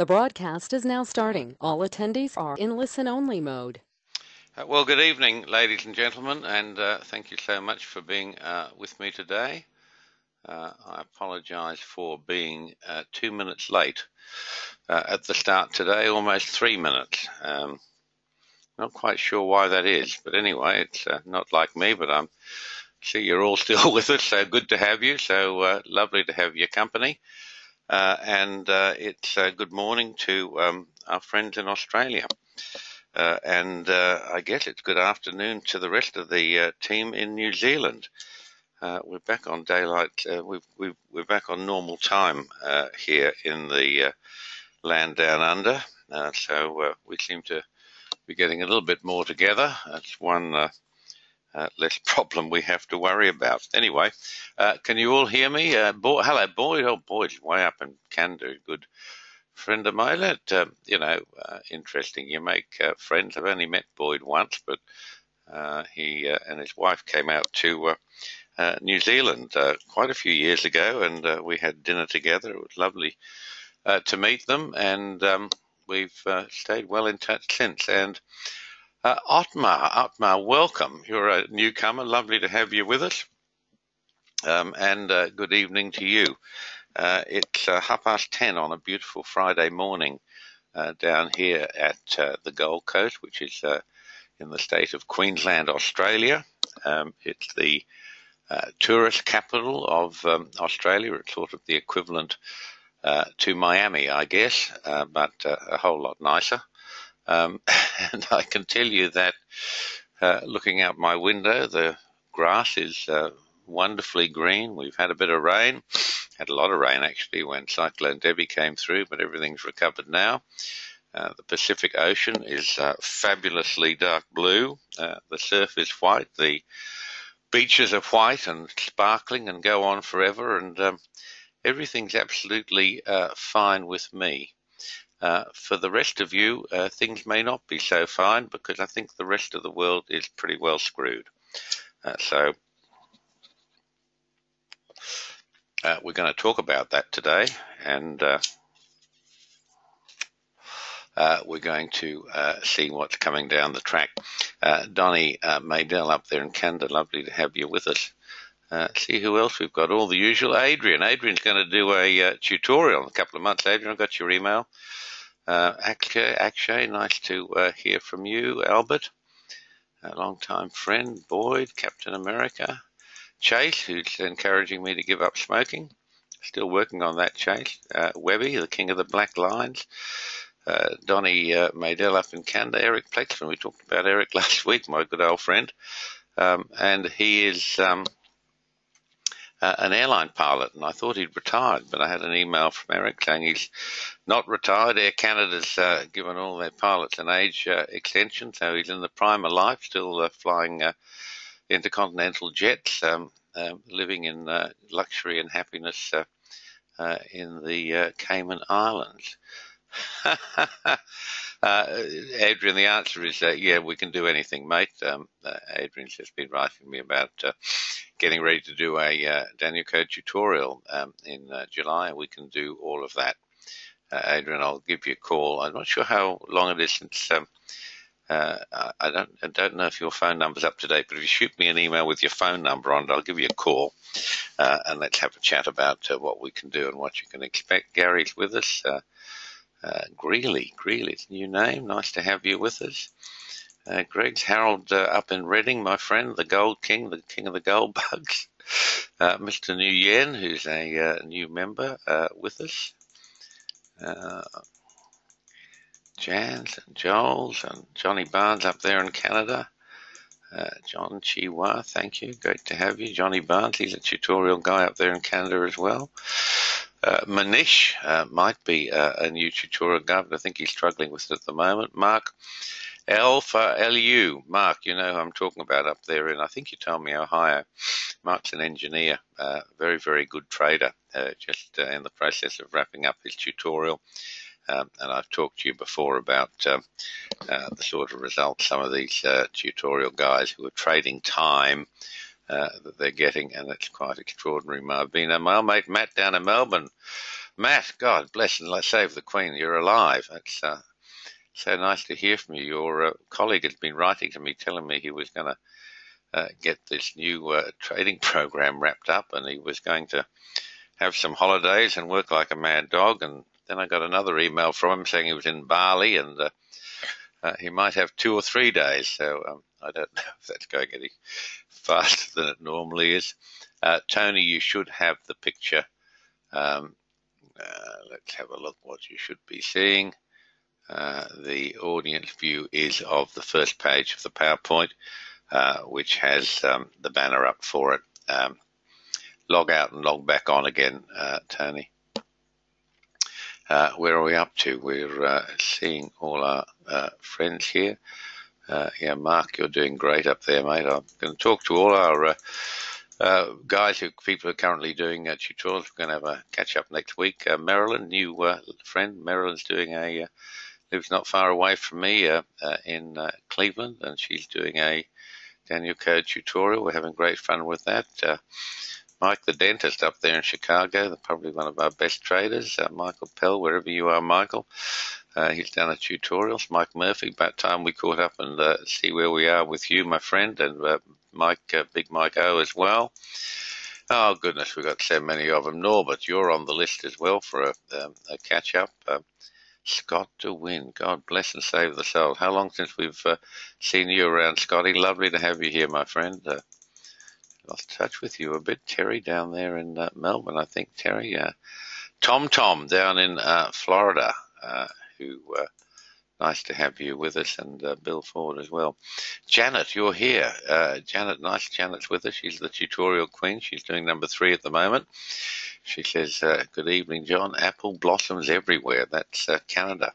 The broadcast is now starting. All attendees are in listen-only mode. Well, good evening, ladies and gentlemen, and thank you so much for being with me today. I apologise for being 2 minutes late at the start today, almost 3 minutes. Not quite sure why that is, but anyway, it's not like me, but I see you're all still with us, so good to have you, so lovely to have your company. And it's good morning to our friends in Australia. And I guess it's good afternoon to the rest of the team in New Zealand. We're back on daylight. We're back on normal time here in the land down under. So we seem to be getting a little bit more together. That's one less problem we have to worry about. Anyway, can you all hear me? Hello, Boyd. Oh, Boyd's way up in Canada. Good friend of mine. Interesting. You make friends. I've only met Boyd once, but he and his wife came out to New Zealand quite a few years ago, and we had dinner together. It was lovely to meet them, and we've stayed well in touch since. And Otmar, welcome. You're a newcomer. Lovely to have you with us. And good evening to you. It's 10:30 on a beautiful Friday morning down here at the Gold Coast, which is in the state of Queensland, Australia. It's the tourist capital of Australia. It's sort of the equivalent to Miami, I guess, but a whole lot nicer. And I can tell you that looking out my window, the grass is wonderfully green. We've had a bit of rain. Had a lot of rain, actually, when Cyclone Debbie came through, but everything's recovered now. The Pacific Ocean is fabulously dark blue. The surf is white. The beaches are white and sparkling and go on forever, and everything's absolutely fine with me. For the rest of you, things may not be so fine, because I think the rest of the world is pretty well screwed. So we're going to talk about that today, and we're going to see what's coming down the track. Donnie Maydell up there in Canada, lovely to have you with us. See who else we've got. All the usual. Adrian's going to do a tutorial in a couple of months. Adrian, I got your email. Akshay, nice to hear from you. Albert, a long-time friend. Boyd, Captain America. Chase, who's encouraging me to give up smoking. Still working on that, Chase. Webby, the king of the black lines. Donnie Maydell up in Canada. Eric Plexman, we talked about Eric last week, my good old friend. And he is an airline pilot, and I thought he'd retired, but I had an email from Eric saying he's not retired. Air Canada's given all their pilots an age extension, so he's in the prime of life, still flying intercontinental jets, living in luxury and happiness in the Cayman Islands. Adrian, the answer is yeah, we can do anything, mate. Adrian's just been writing me about getting ready to do a Daniel Code tutorial in July. We can do all of that. Adrian, I'll give you a call. I'm not sure how long it is since I don't know if your phone number's up to date, but if you shoot me an email with your phone number on it, I'll give you a call, and let's have a chat about what we can do and what you can expect. Gary's with us. Greeley's new name. Nice to have you with us. Greg's Harold up in Reading, my friend, the Gold King, the king of the gold bugs. Mr. Nguyen, who's a new member with us. Jans and Joels and Johnny Barnes up there in Canada. John Chiwa, thank you. Great to have you. Johnny Barnes, he's a tutorial guy up there in Canada as well. Manish might be a new tutorial guy, but I think he's struggling with it at the moment. Mark L for LU. Mark, you know who I'm talking about up there in, I think you told me, Ohio. Mark's an engineer, very, very good trader, just in the process of wrapping up his tutorial. And I've talked to you before about the sort of results some of these tutorial guys who are trading time that they're getting, and it's quite extraordinary. My old mate Matt down in Melbourne. Matt, God bless and save the Queen. You're alive. That's so nice to hear from you. Your colleague has been writing to me, telling me he was going to get this new trading program wrapped up, and he was going to have some holidays and work like a mad dog. And then I got another email from him saying he was in Bali and he might have 2 or 3 days. So I don't know if that's going any faster than it normally is. Tony, you should have the picture. Let's have a look what you should be seeing. The audience view is of the first page of the PowerPoint, which has the banner up for it. Log out and log back on again, Tony. Where are we up to? We're seeing all our friends here. Yeah, Mark, you're doing great up there, mate. I'm going to talk to all our guys, people who are currently doing tutorials. We're going to have a catch up next week. Marilyn, new friend. Marilyn's doing lives not far away from me in Cleveland, and she's doing a Daniel Code tutorial. We're having great fun with that. Mike the dentist up there in Chicago, probably one of our best traders. Michael Pell, wherever you are, Michael. He's done a tutorials. Mike Murphy, about time we caught up and see where we are with you, my friend, and Mike, Big Mike O as well. Oh, goodness, we've got so many of them. Norbert, you're on the list as well for a catch-up. Scott to win. God bless and save the soul. How long since we've seen you around, Scotty? Lovely to have you here, my friend. Lost touch with you a bit. Terry down there in Melbourne, I think. Terry. Tom down in Florida, who nice to have you with us, and Bill Ford as well. Janet, you're here. Janet, nice. Janet's with us. She's the tutorial queen. She's doing number 3 at the moment. She says, good evening, John. Apple blossoms everywhere. That's Canada.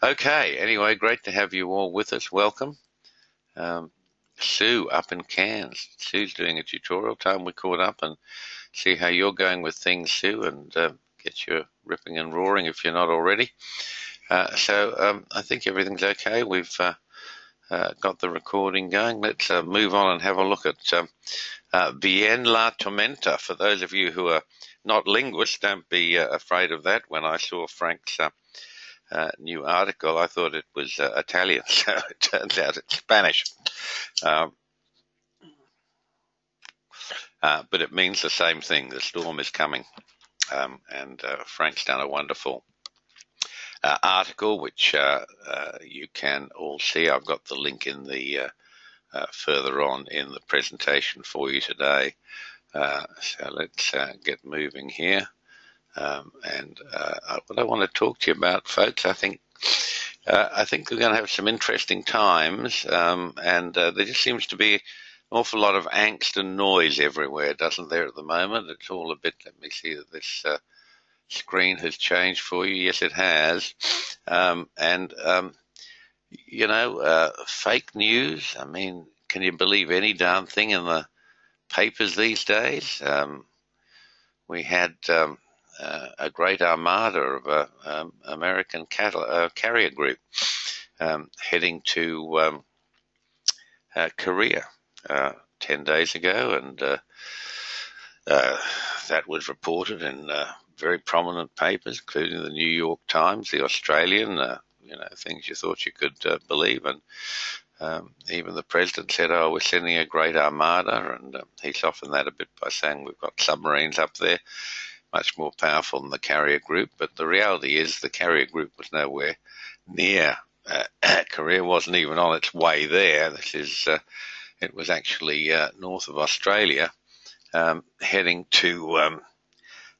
Okay, anyway, great to have you all with us. Welcome. Sue up in Cairns. Sue's doing a tutorial. Time we caught up and see how you're going with things, Sue, and get you ripping and roaring if you're not already. So I think everything's okay. We've got the recording going. Let's move on and have a look at Viene La Tormenta. For those of you who are not linguists, don't be afraid of that. When I saw Frank's new article, I thought it was Italian, so it turns out it's Spanish. But it means the same thing. The storm is coming. And Frank's done a wonderful article, which you can all see. I've got the link in the further on in the presentation for you today. So let's get moving here. And what I want to talk to you about, folks, I think we're going to have some interesting times, and there just seems to be an awful lot of angst and noise everywhere, doesn't there, at the moment? It's all a bit, let me see that this screen has changed for you. Yes, it has. You know, fake news, I mean, can you believe any darn thing in the papers these days? We had a great armada of American carrier group heading to Korea 10 days ago, and that was reported in very prominent papers, including the New York Times, the Australian, you know, things you thought you could believe. And even the president said, oh, we're sending a great armada, and he softened that a bit by saying we've got submarines up there, much more powerful than the carrier group. But the reality is the carrier group was nowhere near Korea, wasn't even on its way there. This is it was actually north of Australia, heading to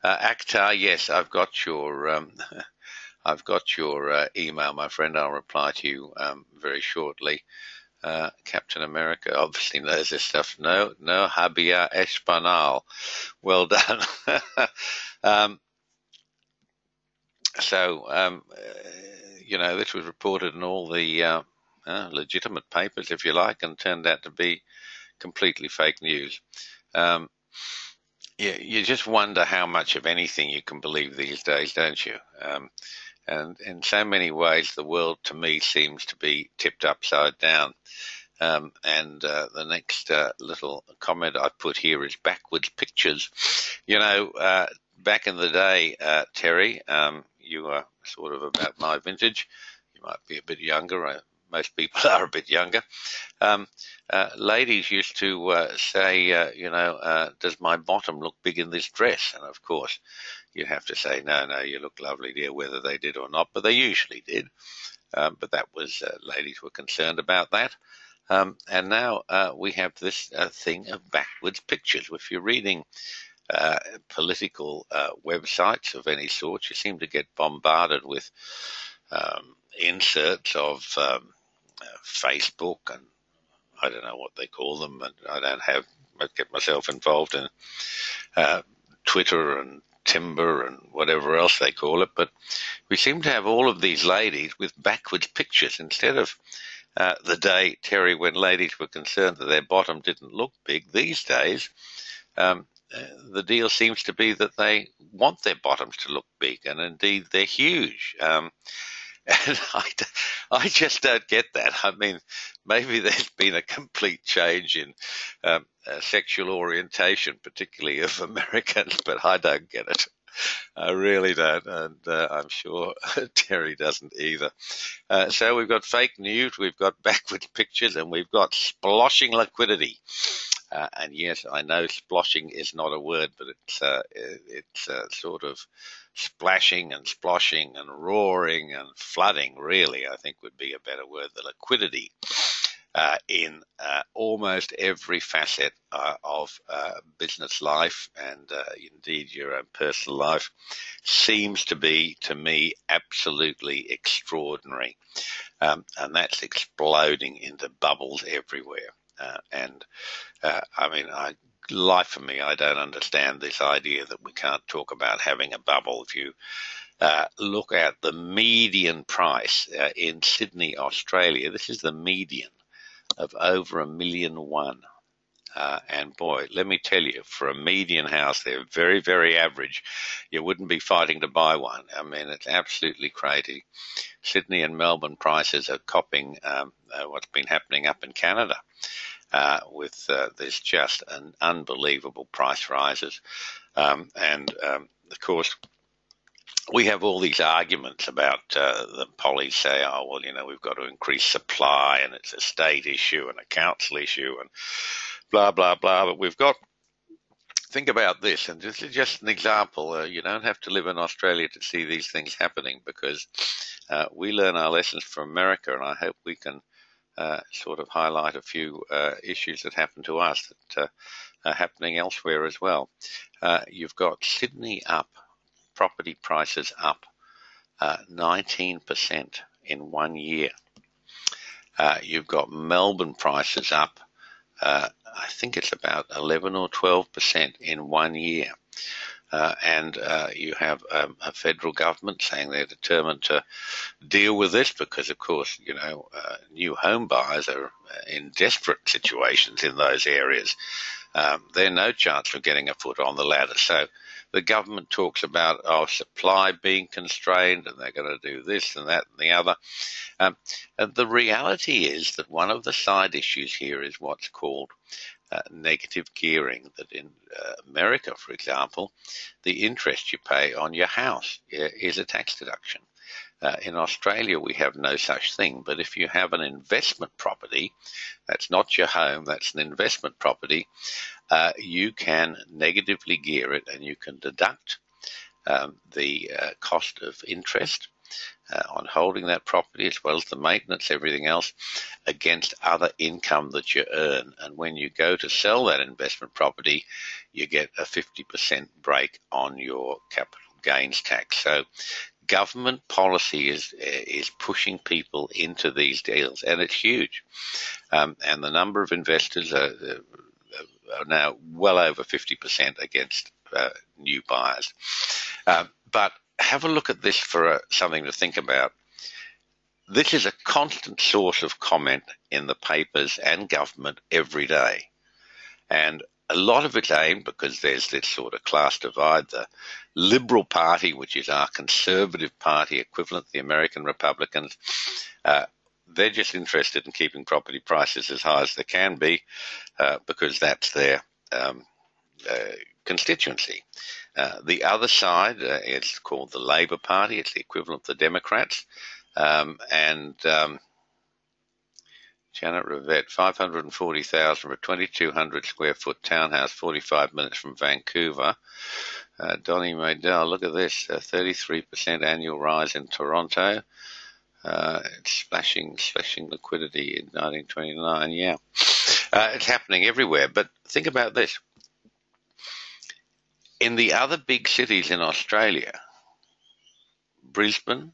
Akhtar. Yes, I've got your email, my friend. I'll reply to you very shortly. Captain America obviously knows this stuff. No, había español. Well done. So, you know, this was reported in all the legitimate papers, if you like, and turned out to be completely fake news. You just wonder how much of anything you can believe these days, don't you? And in so many ways, the world, to me, seems to be tipped upside down. The next little comment I put here is backwards pictures. You know, back in the day, Terry, you were sort of about my vintage. You might be a bit younger. Most people are a bit younger. Um, Ladies used to say, does my bottom look big in this dress? And of course, you have to say, no, you look lovely, dear, whether they did or not. But they usually did. But that was, ladies were concerned about that. And now we have this thing of backwards pictures. If you're reading political websites of any sort, you seem to get bombarded with inserts of Facebook and I don't know what they call them, and I get myself involved in Twitter and Timber and whatever else they call it, but we seem to have all of these ladies with backwards pictures instead of the day, Terry, when ladies were concerned that their bottom didn't look big. These days, the deal seems to be that they want their bottoms to look big, and indeed they're huge. And I just don't get that. I mean, maybe there's been a complete change in sexual orientation, particularly of Americans, but I don't get it. I really don't, and I'm sure Terry doesn't either. So we've got fake news, we've got backwards pictures, and we've got sploshing liquidity. And yes, I know sploshing is not a word, but it's sort of splashing and sploshing and roaring and flooding, really, I think would be a better word. The liquidity in almost every facet of business life and indeed your own personal life seems to be, to me, absolutely extraordinary. And that's exploding into bubbles everywhere. I mean, life of me, I don't understand this idea that we can't talk about having a bubble. If you look at the median price in Sydney, Australia, this is the median of over $1.1 million. And boy, let me tell you, for a median house, they're very, very average. You wouldn't be fighting to buy one. I mean, it's absolutely crazy. Sydney and Melbourne prices are copying what's been happening up in Canada. There's just an unbelievable price rises. Of course, we have all these arguments about the pollies say, oh, well, we've got to increase supply and it's a state issue and a council issue and blah, blah, blah. But think about this, and this is just an example. You don't have to live in Australia to see these things happening because we learn our lessons from America, and I hope we can sort of highlight a few issues that happen to us that are happening elsewhere as well. You've got Sydney up, property prices up 19% in 1 year. You've got Melbourne prices up, I think it's about 11 or 12% in 1 year. And you have a federal government saying they're determined to deal with this because, of course, new home buyers are in desperate situations in those areas. They're no chance of getting a foot on the ladder. So the government talks about supply being constrained and they're going to do this and that and the other. And the reality is that one of the side issues here is what's called negative gearing, that in America, for example, the interest you pay on your house is a tax deduction. In Australia, we have no such thing, but if you have an investment property, that's not your home, that's an investment property, you can negatively gear it and you can deduct the cost of interest on holding that property as well as the maintenance, everything else, against other income that you earn. And when you go to sell that investment property, you get a 50% break on your capital gains tax. So government policy is pushing people into these deals, and it's huge. And the number of investors are now well over 50% against new buyers. But have a look at this for something to think about. This is a constant source of comment in the papers and government every day. And a lot of it's aimed, because there's this sort of class divide, the Liberal Party, which is our conservative party equivalent, the American Republicans, they're just interested in keeping property prices as high as they can be because that's their constituency. The other side is called the Labour Party. It's the equivalent of the Democrats. And Janet Rivette, 540,000 for a 2,200 square foot townhouse, 45 minutes from Vancouver. Donnie Maydell, look at this, 33% annual rise in Toronto. It's splashing liquidity in 1929. Yeah, it's happening everywhere. But think about this. In the other big cities in Australia, Brisbane,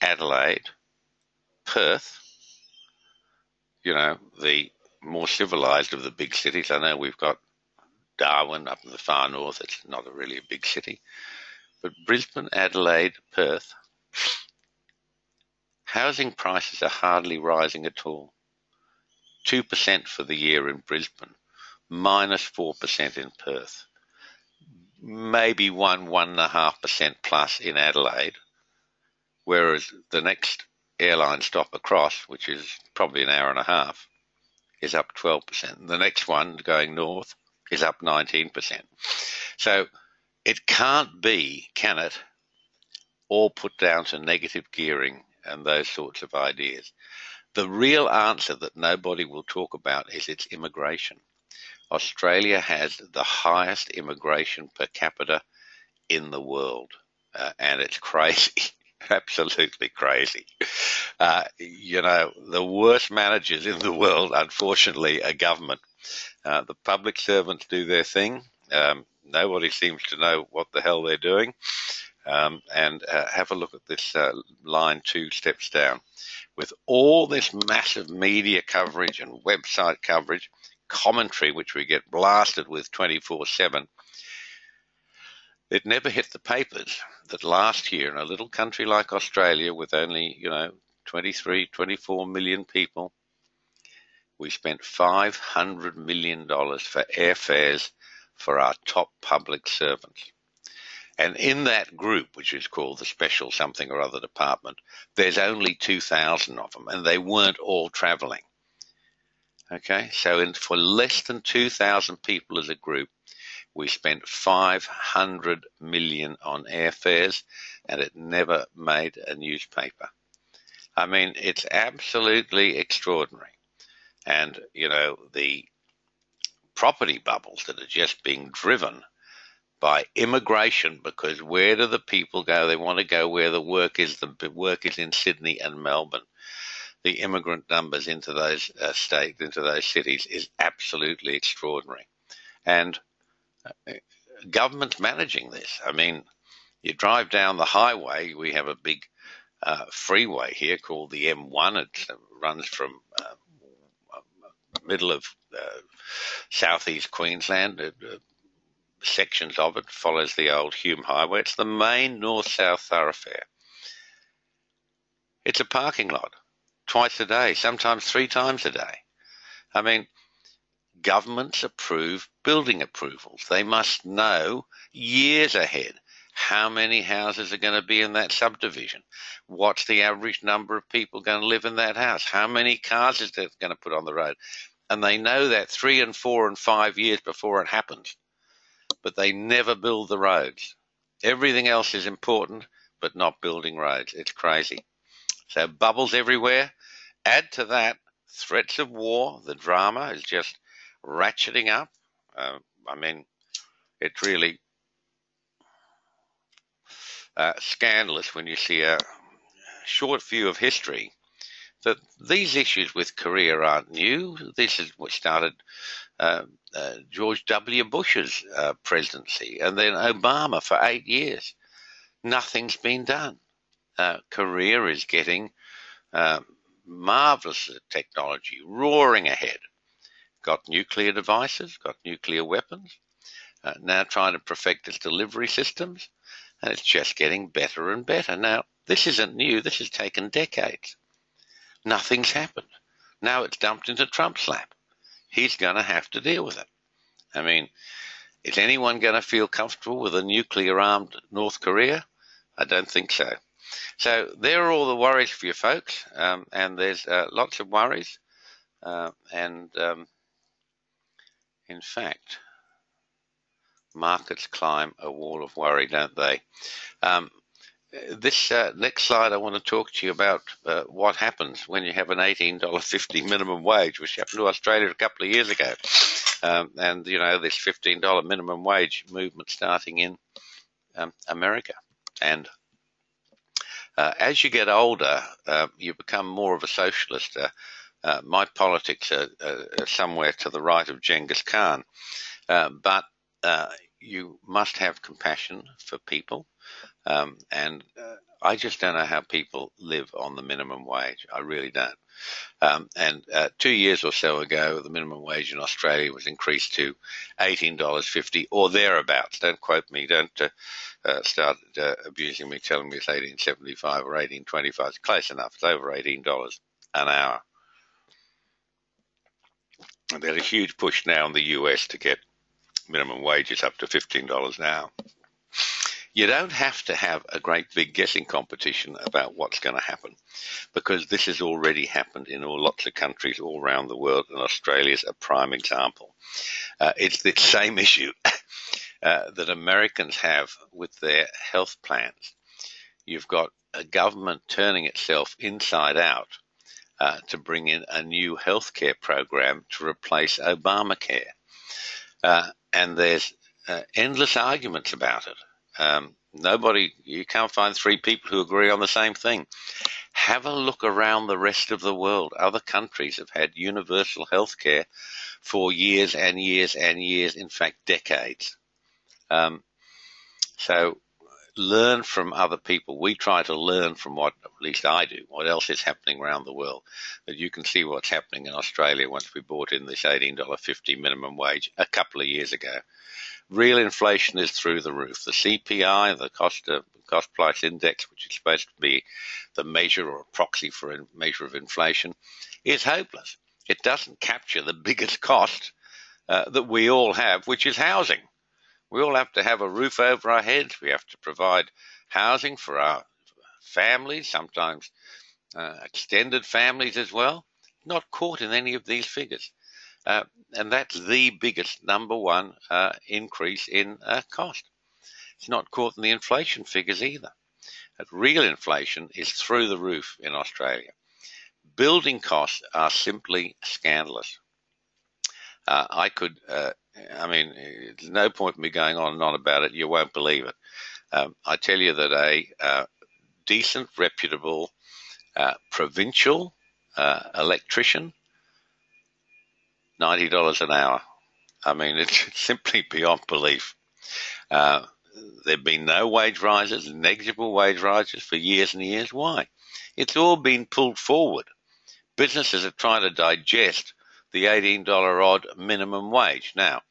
Adelaide, Perth, the more civilized of the big cities. I know we've got Darwin up in the far north. It's not really a big city. But Brisbane, Adelaide, Perth, housing prices are hardly rising at all. 2% for the year in Brisbane, minus 4% in Perth, maybe 1.5% plus in Adelaide, whereas the next airline stop across, which is probably an hour and a half, is up 12%. The next one going north is up 19%. So it can't be, can it, all put down to negative gearing and those sorts of ideas. The real answer that nobody will talk about is its immigration. Australia has the highest immigration per capita in the world, and it's crazy, absolutely crazy. The worst managers in the world, unfortunately, are government. The public servants do their thing. Nobody seems to know what the hell they're doing. And have a look at this line 2 steps down. With all this massive media coverage and website coverage, commentary, which we get blasted with 24/7, it never hit the papers that last year in a little country like Australia with only, 23, 24 million people, we spent $500 million for airfares for our top public servants. And in that group, which is called the Special Something or Other Department, there's only 2,000 of them, and they weren't all traveling. Okay, so for less than 2,000 people as a group, we spent $500 million on airfares, and it never made a newspaper. I mean, it's absolutely extraordinary. And, the property bubbles that are just being driven by immigration, because where do the people go? They want to go where the work is. The work is in Sydney and Melbourne. The immigrant numbers into those states, into those cities, is absolutely extraordinary. And government's managing this. I mean, you drive down the highway, we have a big freeway here called the M1. It runs from middle of southeast Queensland. Sections of it follows the old Hume Highway. It's the main north-south thoroughfare. It's a parking lot twice a day, sometimes 3 times a day. I mean, governments approve building approvals. They must know years ahead how many houses are going to be in that subdivision. What's the average number of people going to live in that house? How many cars is that going to put on the road? And they know that 3 and 4 and 5 years before it happens. But they never build the roads. Everything else is important, but not building roads. It's crazy. So bubbles everywhere. Add to that threats of war. The drama is just ratcheting up. I mean, it's really scandalous when you see a short view of history that these issues with Korea aren't new. This is what started George W. Bush's presidency, and then Obama for 8 years. Nothing's been done. Korea is getting marvelous technology, roaring ahead. Got nuclear devices, got nuclear weapons, now trying to perfect its delivery systems, and it's just getting better and better. Now, this isn't new. This has taken decades. Nothing's happened. Now it's dumped into Trump's lap. He's going to have to deal with it. I mean, is anyone going to feel comfortable with a nuclear-armed North Korea? I don't think so. So there are all the worries for you folks, and there's lots of worries. In fact, markets climb a wall of worry, don't they? Um, this next slide, I want to talk to you about what happens when you have an $18.50 minimum wage, which happened to Australia a couple of years ago. And, you know, this $15 minimum wage movement starting in America. And as you get older, you become more of a socialist. My politics are somewhere to the right of Genghis Khan, but you must have compassion for people, and I just don't know how people live on the minimum wage. I really don't. And 2 years or so ago, the minimum wage in Australia was increased to $18.50 or thereabouts. Don't quote me. Don't start abusing me, telling me it's $18.75 or $18.25. It's close enough. It's over $18 an hour. And there's a huge push now in the US to get minimum wages up to $15 an hour. You don't have to have a great big guessing competition about what's going to happen, because this has already happened in lots of countries all around the world, and Australia's a prime example. It's the same issue that Americans have with their health plans. You've got a government turning itself inside out to bring in a new healthcare program to replace Obamacare. And there's endless arguments about it. You can't find three people who agree on the same thing. Have a look around the rest of the world. Other countries have had universal health care for years and years and years, in fact, decades. So learn from other people. We try to learn from what, at least I do, what else is happening around the world. But you can see what's happening in Australia once we brought in this $18.50 minimum wage a couple of years ago. Real inflation is through the roof. The CPI, the cost price index, which is supposed to be the measure or a proxy for a measure of inflation, is hopeless. It doesn't capture the biggest cost that we all have, which is housing. We all have to have a roof over our heads. We have to provide housing for our families, sometimes extended families as well. Not caught in any of these figures. And that's the biggest number one increase in cost. It's not caught in the inflation figures either. Real inflation is through the roof in Australia. Building costs are simply scandalous. There's no point in me going on and on about it. You won't believe it. I tell you that a decent, reputable, provincial electrician, $90 an hour. I mean, it's simply beyond belief. There have been no wage rises, negligible wage rises for years and years. Why? It's all been pulled forward. Businesses are trying to digest the $18 odd minimum wage. Now,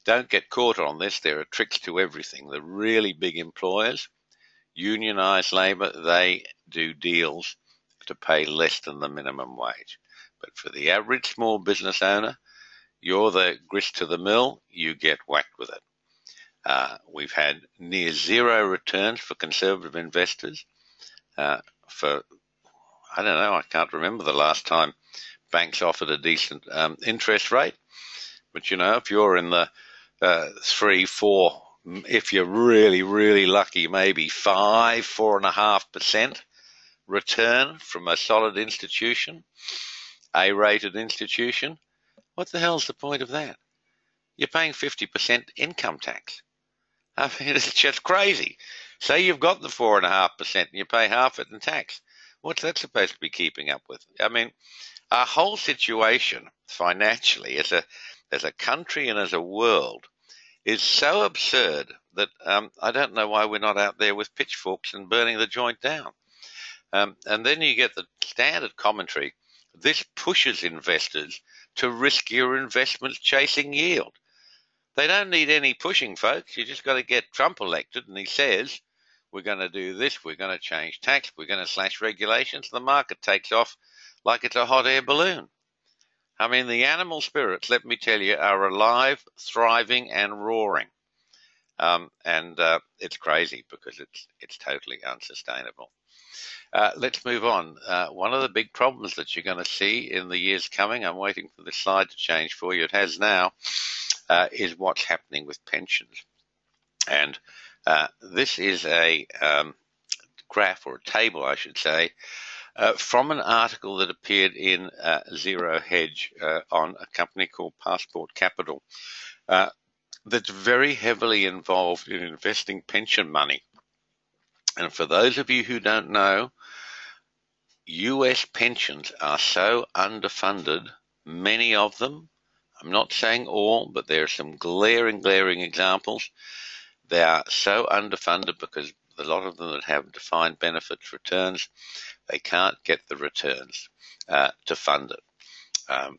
don't get caught on this. There are tricks to everything. The really big employers, unionized labor, they do deals to pay less than the minimum wage. But for the average small business owner, you're the grist to the mill, you get whacked with it. We've had near zero returns for conservative investors I can't remember the last time banks offered a decent interest rate. But, if you're in the 3, 4, if you're really, really lucky, maybe 4.5% return from a solid institution, A-rated institution, what the hell's the point of that? You're paying 50% income tax. I mean, it's just crazy. Say you've got the 4.5% and you pay half it in tax. What's that supposed to be keeping up with? I mean, our whole situation financially as a country and as a world is so absurd that I don't know why we're not out there with pitchforks and burning the joint down. And then you get the standard commentary. This pushes investors to riskier investments chasing yield. They don't need any pushing, folks. You just got to get Trump elected, and he says, we're going to do this, we're going to change tax, we're going to slash regulations. The market takes off like it's a hot air balloon. I mean, the animal spirits, let me tell you, are alive, thriving, and roaring. It's crazy because it's totally unsustainable. Let's move on. One of the big problems that you're going to see in the years coming, I'm waiting for the slide to change for you. It has now. is what's happening with pensions. And this is a graph, or a table, I should say, from an article that appeared in Zero Hedge on a company called Passport Capital that's very heavily involved in investing pension money. And for those of you who don't know, US pensions are so underfunded, many of them, I'm not saying all, but there are some glaring examples. They are so underfunded because a lot of them that have defined benefits returns, they can't get the returns to fund it.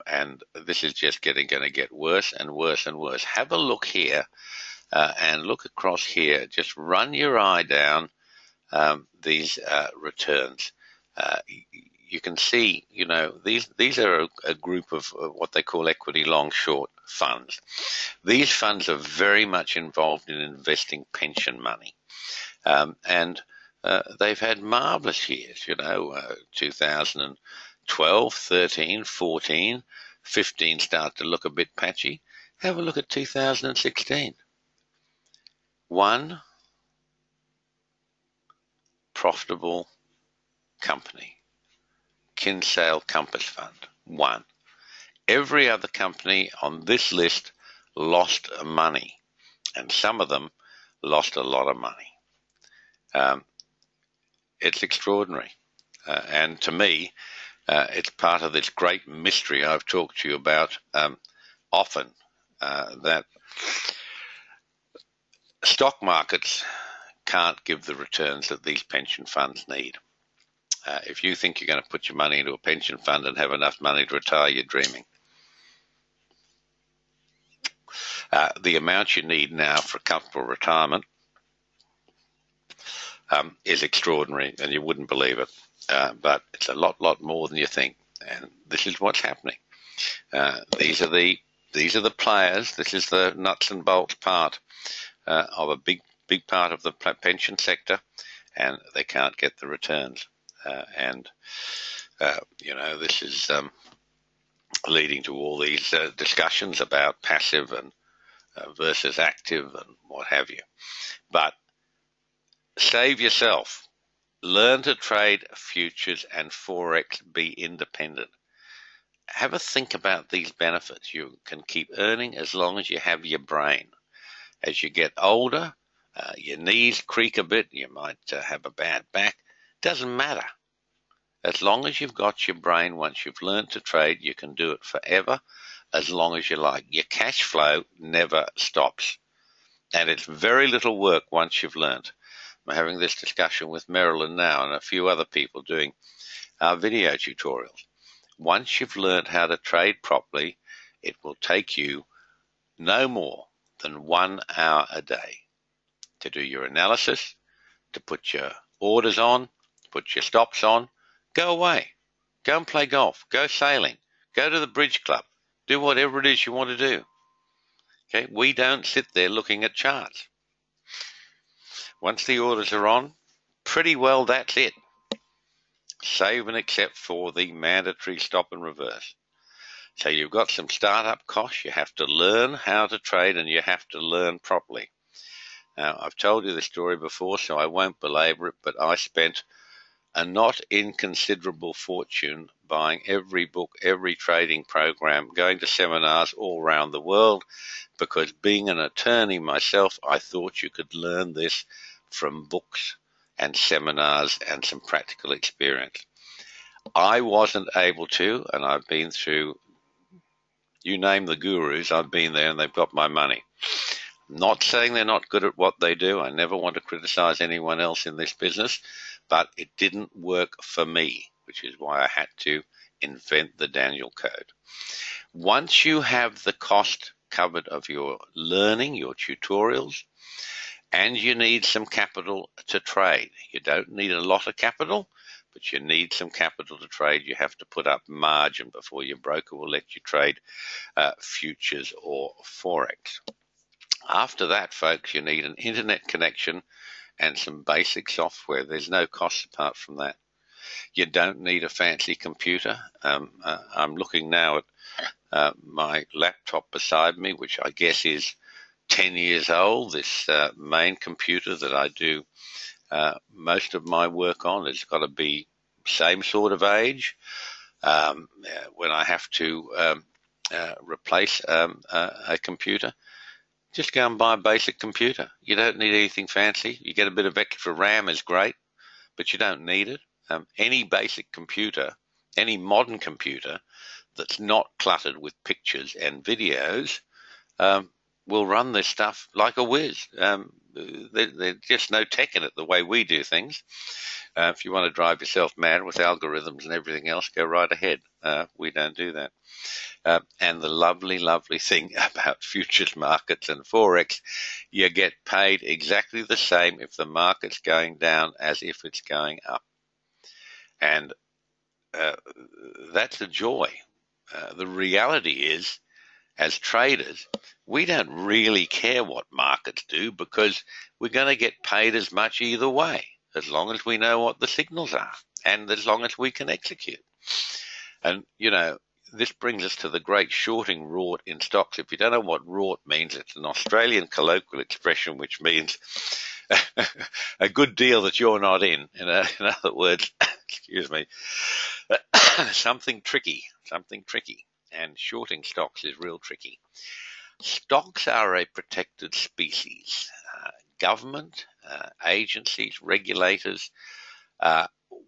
And this is just going to get worse and worse and worse. Have a look here and look across here. Just run your eye down these returns. You can see, these are a group of what they call equity long-short funds. These funds are very much involved in investing pension money. And they've had marvelous years, 2012, 13, 14, 15 start to look a bit patchy. Have a look at 2016. One profitable company, Kinsale Compass Fund, one. Every other company on this list lost money, and some of them lost a lot of money. It's extraordinary. And to me, it's part of this great mystery I've talked to you about often, that stock markets can't give the returns that these pension funds need. If you think you're going to put your money into a pension fund and have enough money to retire, you're dreaming. The amount you need now for a comfortable retirement is extraordinary, and you wouldn't believe it. But it's a lot more than you think, and this is what's happening. These are the players. This is the nuts and bolts part of a big part of the pension sector, and they can't get the returns. This is leading to all these discussions about passive and versus active and what have you. But save yourself. Learn to trade futures and Forex. Be independent. Have a think about these benefits. You can keep earning as long as you have your brain. As you get older, your knees creak a bit, you might have a bad back. Doesn't matter. As long as you've got your brain, once you've learned to trade, you can do it forever, as long as you like. Your cash flow never stops. And it's very little work once you've learned. I'm having this discussion with Marilyn now and a few other people doing our video tutorials. Once you've learned how to trade properly, it will take you no more than 1 hour a day to do your analysis, to put your orders on, put your stops on, go away, go and play golf, go sailing, go to the bridge club, do whatever it is you want to do. Okay, we don't sit there looking at charts. Once the orders are on, pretty well that's it. Save and except for the mandatory stop and reverse. So you've got some startup costs. You have to learn how to trade, and you have to learn properly. Now, I've told you the story before, so I won't belabor it, but I spent a not inconsiderable fortune buying every book, every trading program, going to seminars all around the world, because being an attorney myself, I thought you could learn this from books and seminars and some practical experience. I wasn't able to, and I've been through, you name the gurus, I've been there and they've got my money. Not saying they're not good at what they do. I never want to criticize anyone else in this business, but it didn't work for me, which is why I had to invent the Daniel Code. Once you have the cost covered of your learning, your tutorials, and you need some capital to trade. You don't need a lot of capital, but you need some capital to trade. You have to put up margin before your broker will let you trade futures or Forex. After that, folks, you need an internet connection and some basic software. There's no cost apart from that. You don't need a fancy computer. I'm looking now at my laptop beside me, which I guess is 10 years old, this main computer that I do most of my work on. It's got to be same sort of age. When I have to replace a computer, just go and buy a basic computer. You don't need anything fancy. You get a bit of extra RAM is great, but you don't need it. Any basic computer, any modern computer that's not cluttered with pictures and videos will run this stuff like a whiz. There's just no tech in it the way we do things. If you want to drive yourself mad with algorithms and everything else, go right ahead. We don't do that. And the lovely, lovely thing about futures markets and Forex, you get paid exactly the same if the market's going down as if it's going up. And that's a joy. The reality is, as traders, we don't really care what markets do because we're going to get paid as much either way, as long as we know what the signals are and as long as we can execute. And, you know, this brings us to the great shorting rort in stocks. If you don't know what rort means, it's an Australian colloquial expression which means a good deal that you're not in. In other words, excuse me, something tricky. And shorting stocks is real tricky. Stocks are a protected species. Government, agencies, regulators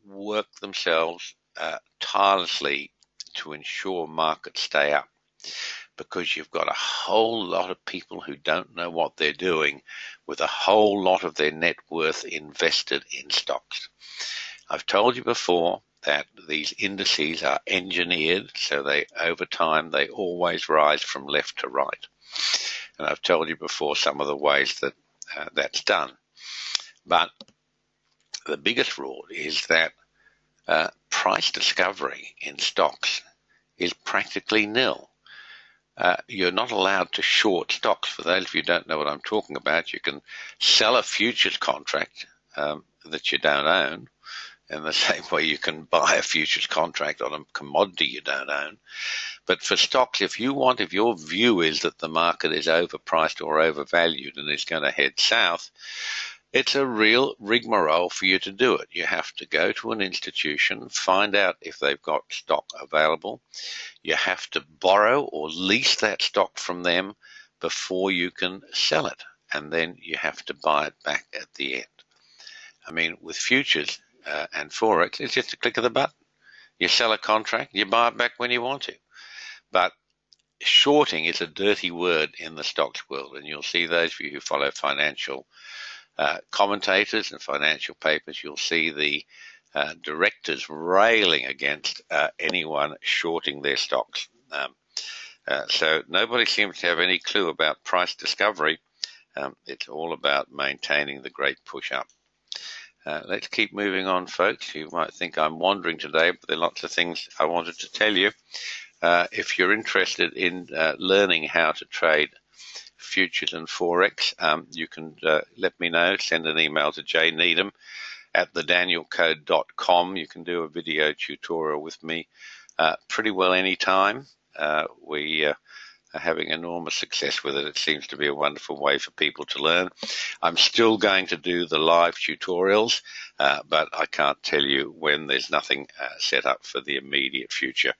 work themselves tirelessly to ensure markets stay up, because you've got a whole lot of people who don't know what they're doing with a whole lot of their net worth invested in stocks. I've told you before that these indices are engineered so they, over time, they always rise from left to right. And I've told you before some of the ways that that's done. But the biggest rule is that price discovery in stocks is practically nil. You're not allowed to short stocks. For those of you who don't know what I'm talking about, you can sell a futures contract that you don't own, in the same way you can buy a futures contract on a commodity you don't own. But for stocks, if your view is that the market is overpriced or overvalued and is going to head south, it's a real rigmarole for you to do it. You have to go to an institution, find out if they've got stock available. You have to borrow or lease that stock from them before you can sell it. And then you have to buy it back at the end. I mean, with futures and Forex, it's just a click of the button. You sell a contract, you buy it back when you want to. But shorting is a dirty word in the stocks world, and you'll see those of you who follow financial commentators and financial papers, you'll see the directors railing against anyone shorting their stocks. So nobody seems to have any clue about price discovery. It's all about maintaining the great push up. Let's keep moving on, folks. You might think I'm wandering today, but there are lots of things I wanted to tell you. If you're interested in learning how to trade futures and Forex, you can let me know. Send an email to jneedham@thedanielcode.com. You can do a video tutorial with me pretty well any time. We are having enormous success with it. It seems to be a wonderful way for people to learn. I'm still going to do the live tutorials, but I can't tell you when. There's nothing set up for the immediate future.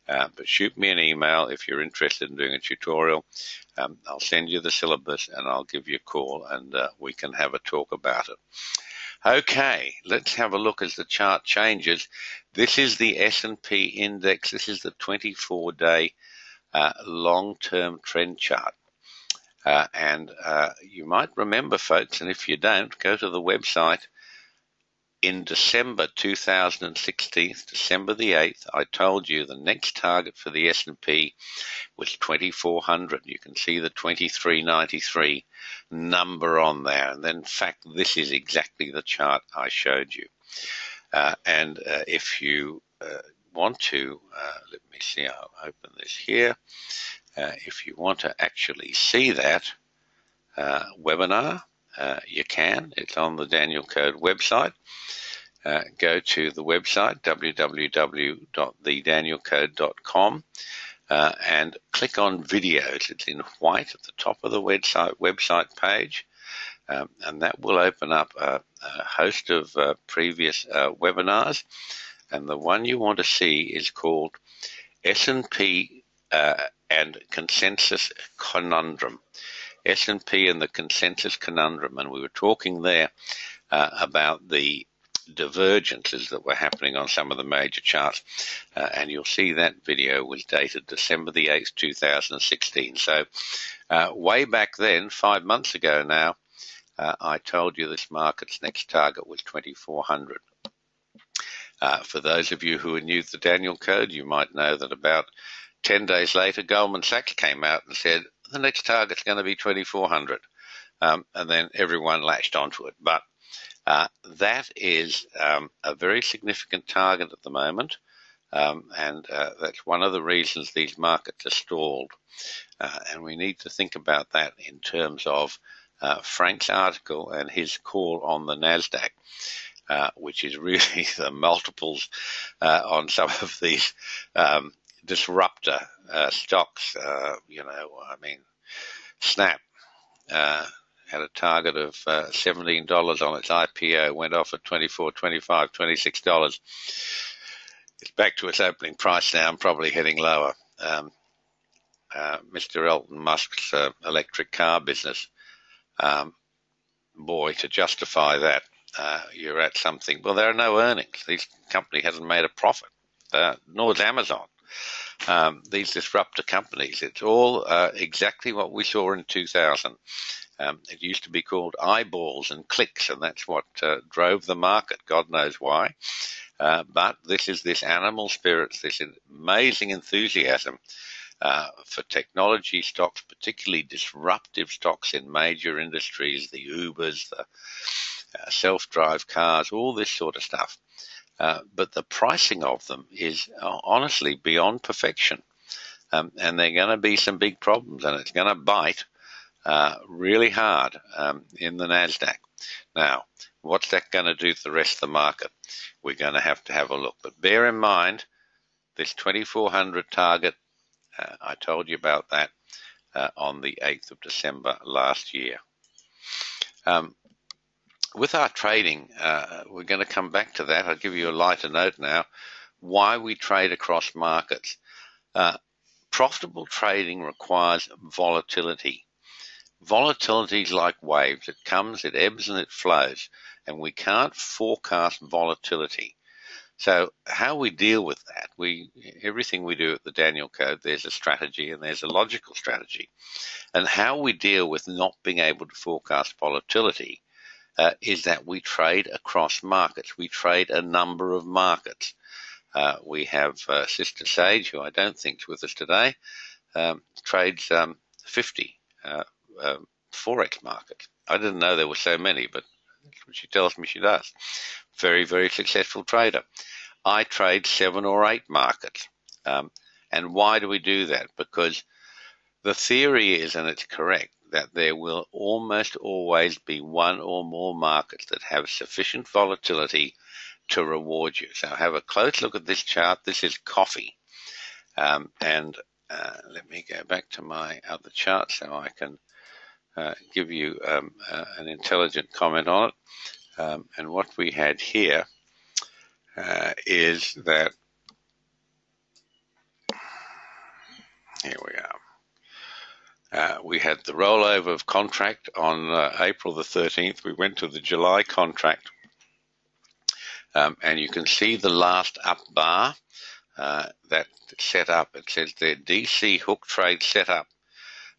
But shoot me an email if you're interested in doing a tutorial. I'll send you the syllabus and I'll give you a call and we can have a talk about it. Okay, let's have a look as the chart changes. This is the S&P index. This is the 24-day long-term trend chart. And you might remember, folks, and if you don't, go to the website. In December 2016, December the 8th, I told you the next target for the S&P was 2,400. You can see the 2393 number on there. And then, in fact, this is exactly the chart I showed you. And if you want to, let me see, I'll open this here. If you want to actually see that webinar, you can. It's on the Daniel Code website. Go to the website, www.thedanielcode.com. and click on videos. It's in white at the top of the website page, and that will open up a host of previous webinars. And the one you want to see is called S&P and Consensus Conundrum. S&P and the Consensus Conundrum. And we were talking there about the divergences that were happening on some of the major charts, and you'll see that video was dated December the 8th, 2016. So way back then, 5 months ago now, I told you this market's next target was 2400. For those of you who are new to the Daniel Code, you might know that about 10 days later, Goldman Sachs came out and said the next target's going to be 2400, and then everyone latched onto it. But that is a very significant target at the moment, and that's one of the reasons these markets are stalled. And we need to think about that in terms of Frank's article and his call on the NASDAQ, which is really the multiples on some of these disruptor stocks. Snap had a target of $17 on its IPO, went off at $24, $25, $26. It's back to its opening price now and probably heading lower. Mr. Elon Musk's electric car business, boy, to justify that, you're at something. Well, there are no earnings. This company hasn't made a profit, nor is Amazon. These disruptor companies, it's all exactly what we saw in 2000. It used to be called eyeballs and clicks, and that's what drove the market. God knows why. But this is this animal spirits, this amazing enthusiasm for technology stocks, particularly disruptive stocks in major industries, the Ubers, the self-drive cars, all this sort of stuff. But the pricing of them is honestly beyond perfection. And there are going to be some big problems, and it's going to bite really hard in the NASDAQ. Now, what's that going to do to the rest of the market? We're going to have a look. But bear in mind, this 2400 target, I told you about that on the 8th of December last year. With our trading, we're going to come back to that. I'll give you a lighter note now. Why we trade across markets. Profitable trading requires volatility. Volatility is like waves. It comes, it ebbs, and it flows. And we can't forecast volatility. So how we deal with that, everything we do at the Daniel Code, there's a strategy and there's a logical strategy. And how we deal with not being able to forecast volatility is that we trade across markets. We trade a number of markets. We have Sister Sage, who I don't think is with us today, trades 50 Forex markets. I didn't know there were so many, but she tells me she does. Very, very successful trader. I trade 7 or 8 markets. And why do we do that? Because the theory is, and it's correct, that there will almost always be one or more markets that have sufficient volatility to reward you. So have a close look at this chart. This is coffee. Let me go back to my other chart so I can give you an intelligent comment on it. And what we had here is that, here we are. We had the rollover of contract on April the 13th. We went to the July contract. And you can see the last up bar that set up. It says there, DC hook trade set up.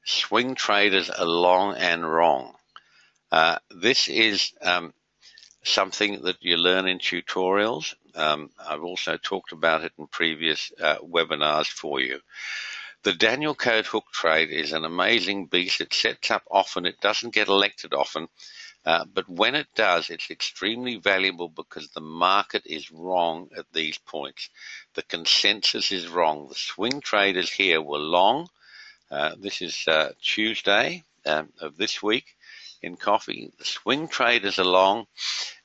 Swing traders are long and wrong. This is something that you learn in tutorials. I've also talked about it in previous webinars for you. The Daniel Code hook trade is an amazing beast. It sets up often. It doesn't get elected often. But when it does, it's extremely valuable because the market is wrong at these points. The consensus is wrong. The swing traders here were long. This is Tuesday of this week in coffee. The swing traders are long,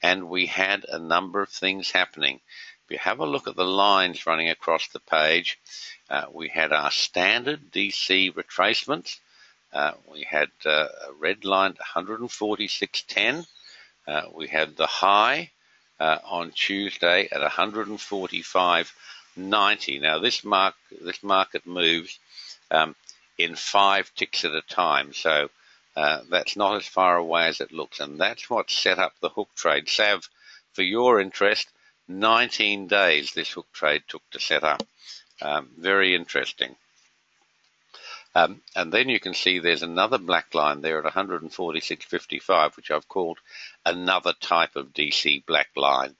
and we had a number of things happening. If you have a look at the lines running across the page, we had our standard DC retracements. We had a red line at 146.10. We had the high on Tuesday at 145.90. Now this market moves in 5 ticks at a time, so that's not as far away as it looks, and that's what set up the hook trade. Sav, for your interest, 19 days this hook trade took to set up. Very interesting. And then you can see there's another black line there at 146.55, which I've called another type of DC black line,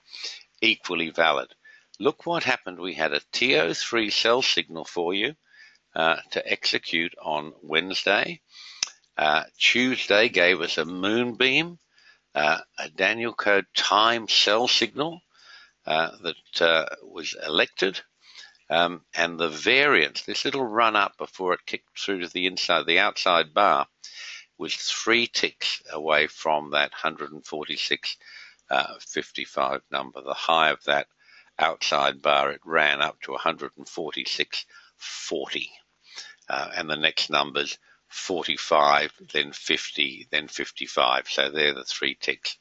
equally valid. Look what happened. We had a TO3 sell signal for you to execute on Wednesday. Tuesday gave us a moonbeam, a Daniel code time sell signal that was elected. And the variance, this little run up before it kicked through to the outside bar, was 3 ticks away from that 146.55 number. The high of that outside bar, it ran up to 146.40. And the next numbers, 45, then 50, then 55. So they're the 3 ticks.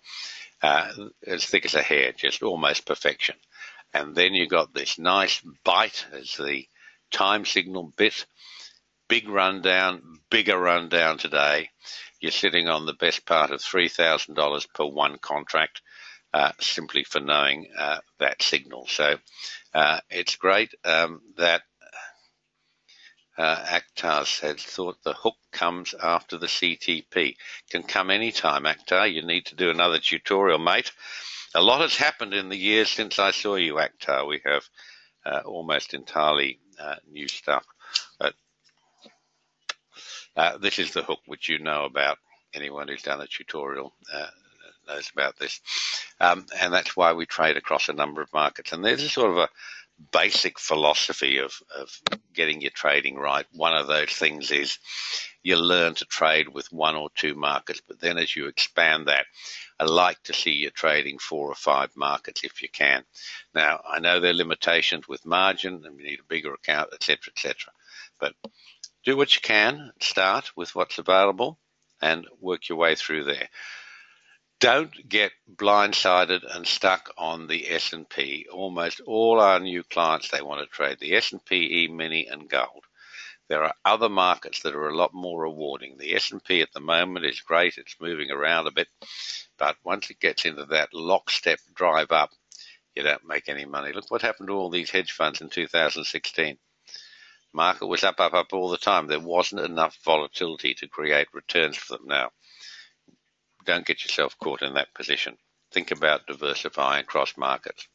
As thick as a hair, just almost perfection. And then you got this nice bite as the time signal bit. Big rundown, bigger rundown today. You're sitting on the best part of $3,000 per one contract, simply for knowing that signal. So it's great that Akhtar's had thought the hook comes after the CTP. Can come anytime, Akhtar. You need to do another tutorial, mate. A lot has happened in the years since I saw you, Akhtar. We have almost entirely new stuff. But this is the hook, which you know about. Anyone who's done a tutorial knows about this. And that's why we trade across a number of markets. And there's a sort of a basic philosophy of getting your trading right. One of those things is you learn to trade with 1 or 2 markets, but then as you expand that, I like to see you trading 4 or 5 markets if you can. Now, I know there are limitations with margin, and you need a bigger account, etc., etc. But do what you can, start with what's available, and work your way through there. Don't get blindsided and stuck on the S&P. Almost all our new clients, they want to trade the S&P, E-mini, and gold. There are other markets that are a lot more rewarding. The S&P at the moment is great. It's moving around a bit. But once it gets into that lockstep drive up, you don't make any money. Look what happened to all these hedge funds in 2016. Market was up all the time. There wasn't enough volatility to create returns for them now. Don't get yourself caught in that position. Think about diversifying across markets.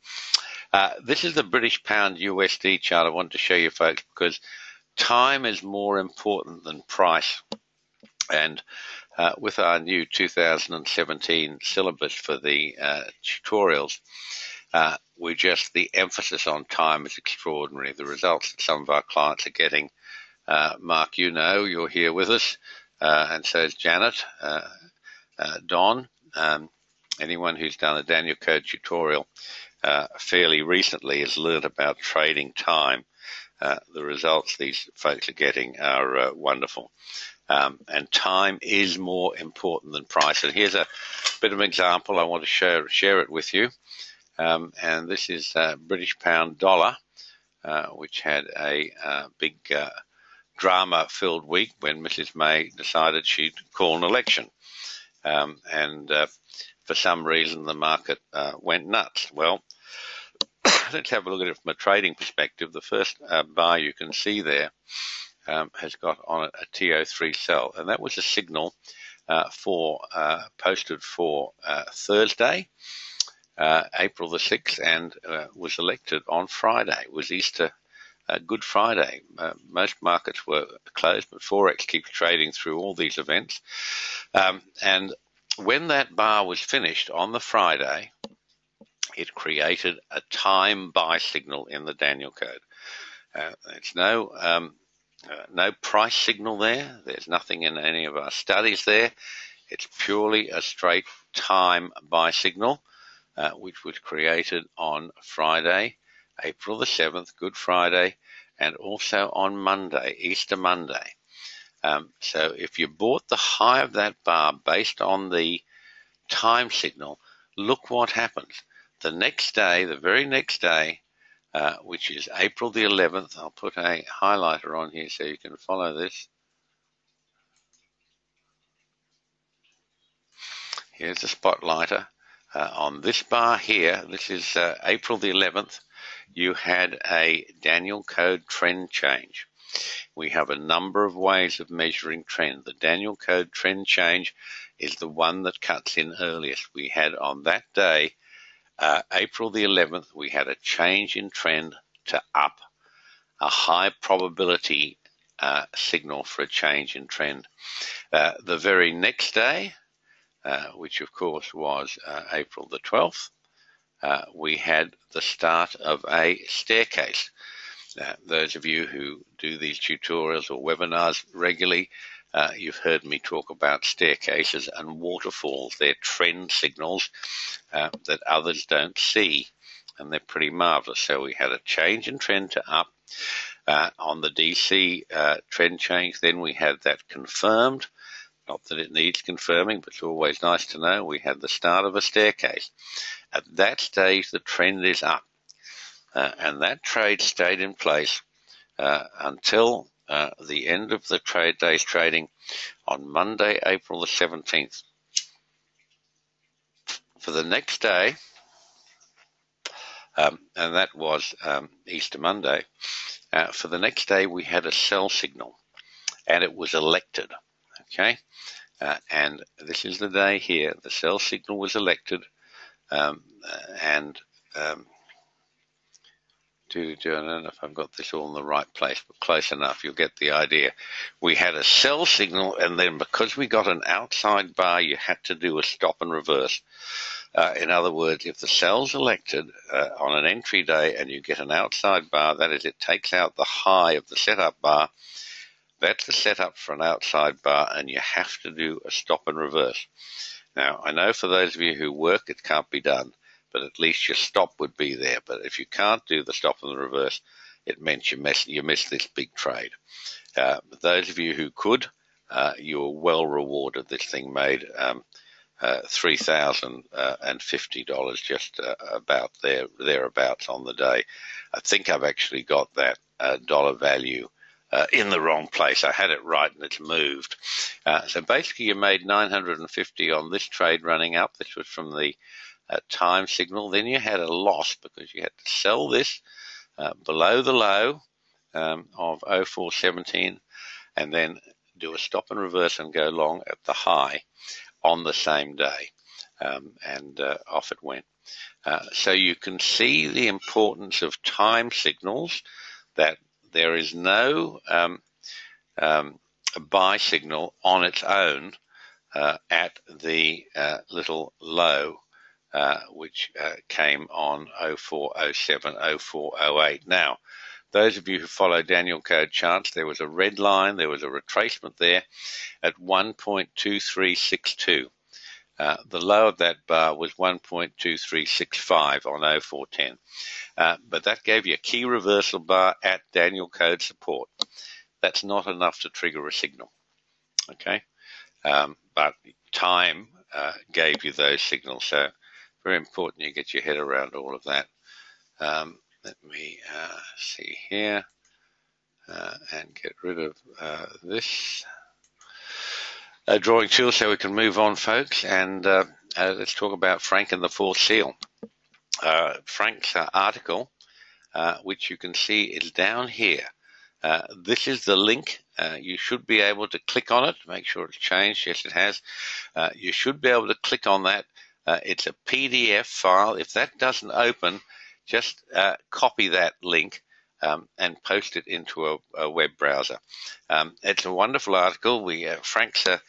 This is the British pound USD chart I wanted to show you folks because time is more important than price. And with our new 2017 syllabus for the tutorials, the emphasis on time is extraordinary. The results that some of our clients are getting, Mark, you know, you're here with us, and so is Janet, Don, anyone who's done a Daniel Code tutorial fairly recently has learned about trading time. The results these folks are getting are wonderful. And time is more important than price. And here's a bit of an example. I want to share it with you. And this is British pound dollar, which had a big drama-filled week when Mrs. May decided she'd call an election. And for some reason, the market went nuts. Well, let's have a look at it from a trading perspective. The first bar you can see there has got on it a TO3 sell, and that was a signal posted for Thursday, April the 6th, and was elected on Friday. It was Easter, Good Friday. Most markets were closed, but Forex keeps trading through all these events. And when that bar was finished on the Friday, it created a time buy signal in the Daniel code. It's no price signal there. There's nothing in any of our studies there. It's purely a straight time buy signal. which was created on Friday, April the 7th, Good Friday, and also on Monday, Easter Monday. So if you bought the high of that bar based on the time signal, look what happens. The next day, the very next day, which is April the 11th, I'll put a highlighter on here so you can follow this. Here's a spotlighter. On this bar here, this is April the 11th, you had a Daniel Code trend change. We have a number of ways of measuring trend. The Daniel Code trend change is the one that cuts in earliest. We had on that day, April the 11th, we had a change in trend to up, a high probability signal for a change in trend. The very next day, which of course was April the 12th, we had the start of a staircase. Those of you who do these tutorials or webinars regularly, you've heard me talk about staircases and waterfalls. They're trend signals that others don't see, and they're pretty marvelous. So we had a change in trend to up on the DC trend change. Then we had that confirmed. Not that it needs confirming, but it's always nice to know. We had the start of a staircase. At that stage, the trend is up. And that trade stayed in place until the end of the day's trading on Monday, April the 17th. For the next day, and that was Easter Monday, for the next day we had a sell signal, and it was elected. Okay, and this is the day here. The sell signal was elected, I don't know if I've got this all in the right place, but close enough. You'll get the idea. We had a sell signal, and then because we got an outside bar, you had to do a stop and reverse. In other words, if the sell's elected on an entry day and you get an outside bar, that is, it takes out the high of the setup bar. That's the setup for an outside bar, and you have to do a stop and reverse. Now, I know for those of you who work, it can't be done, but at least your stop would be there. But if you can't do the stop and the reverse, it meant you missed this big trade. But those of you who could, you were well rewarded. This thing made $3,050, just about thereabouts on the day. I think I've actually got that dollar value in the wrong place. I had it right and it's moved. So basically you made 950 on this trade running up. This was from the time signal. Then you had a loss because you had to sell this below the low of 0417 and then do a stop and reverse and go long at the high on the same day. And off it went. So you can see the importance of time signals, that there is no buy signal on its own at the little low, which came on 0407, 0408. Now, those of you who follow Daniel Code charts, there was a red line, there was a retracement there at 1.2362. The low of that bar was 1.2365 on 0410. But that gave you a key reversal bar at Daniel Code support. That's not enough to trigger a signal. Okay, but time gave you those signals, so very important you get your head around all of that. Let me see here and get rid of this drawing tool so we can move on, folks, and let's talk about Frank and the Fourth Seal. Frank's article, which you can see is down here. This is the link. You should be able to click on it. Make sure it's changed. Yes, it has. You should be able to click on that. It's a PDF file. If that doesn't open, just copy that link and post it into a web browser. It's a wonderful article. Frank's a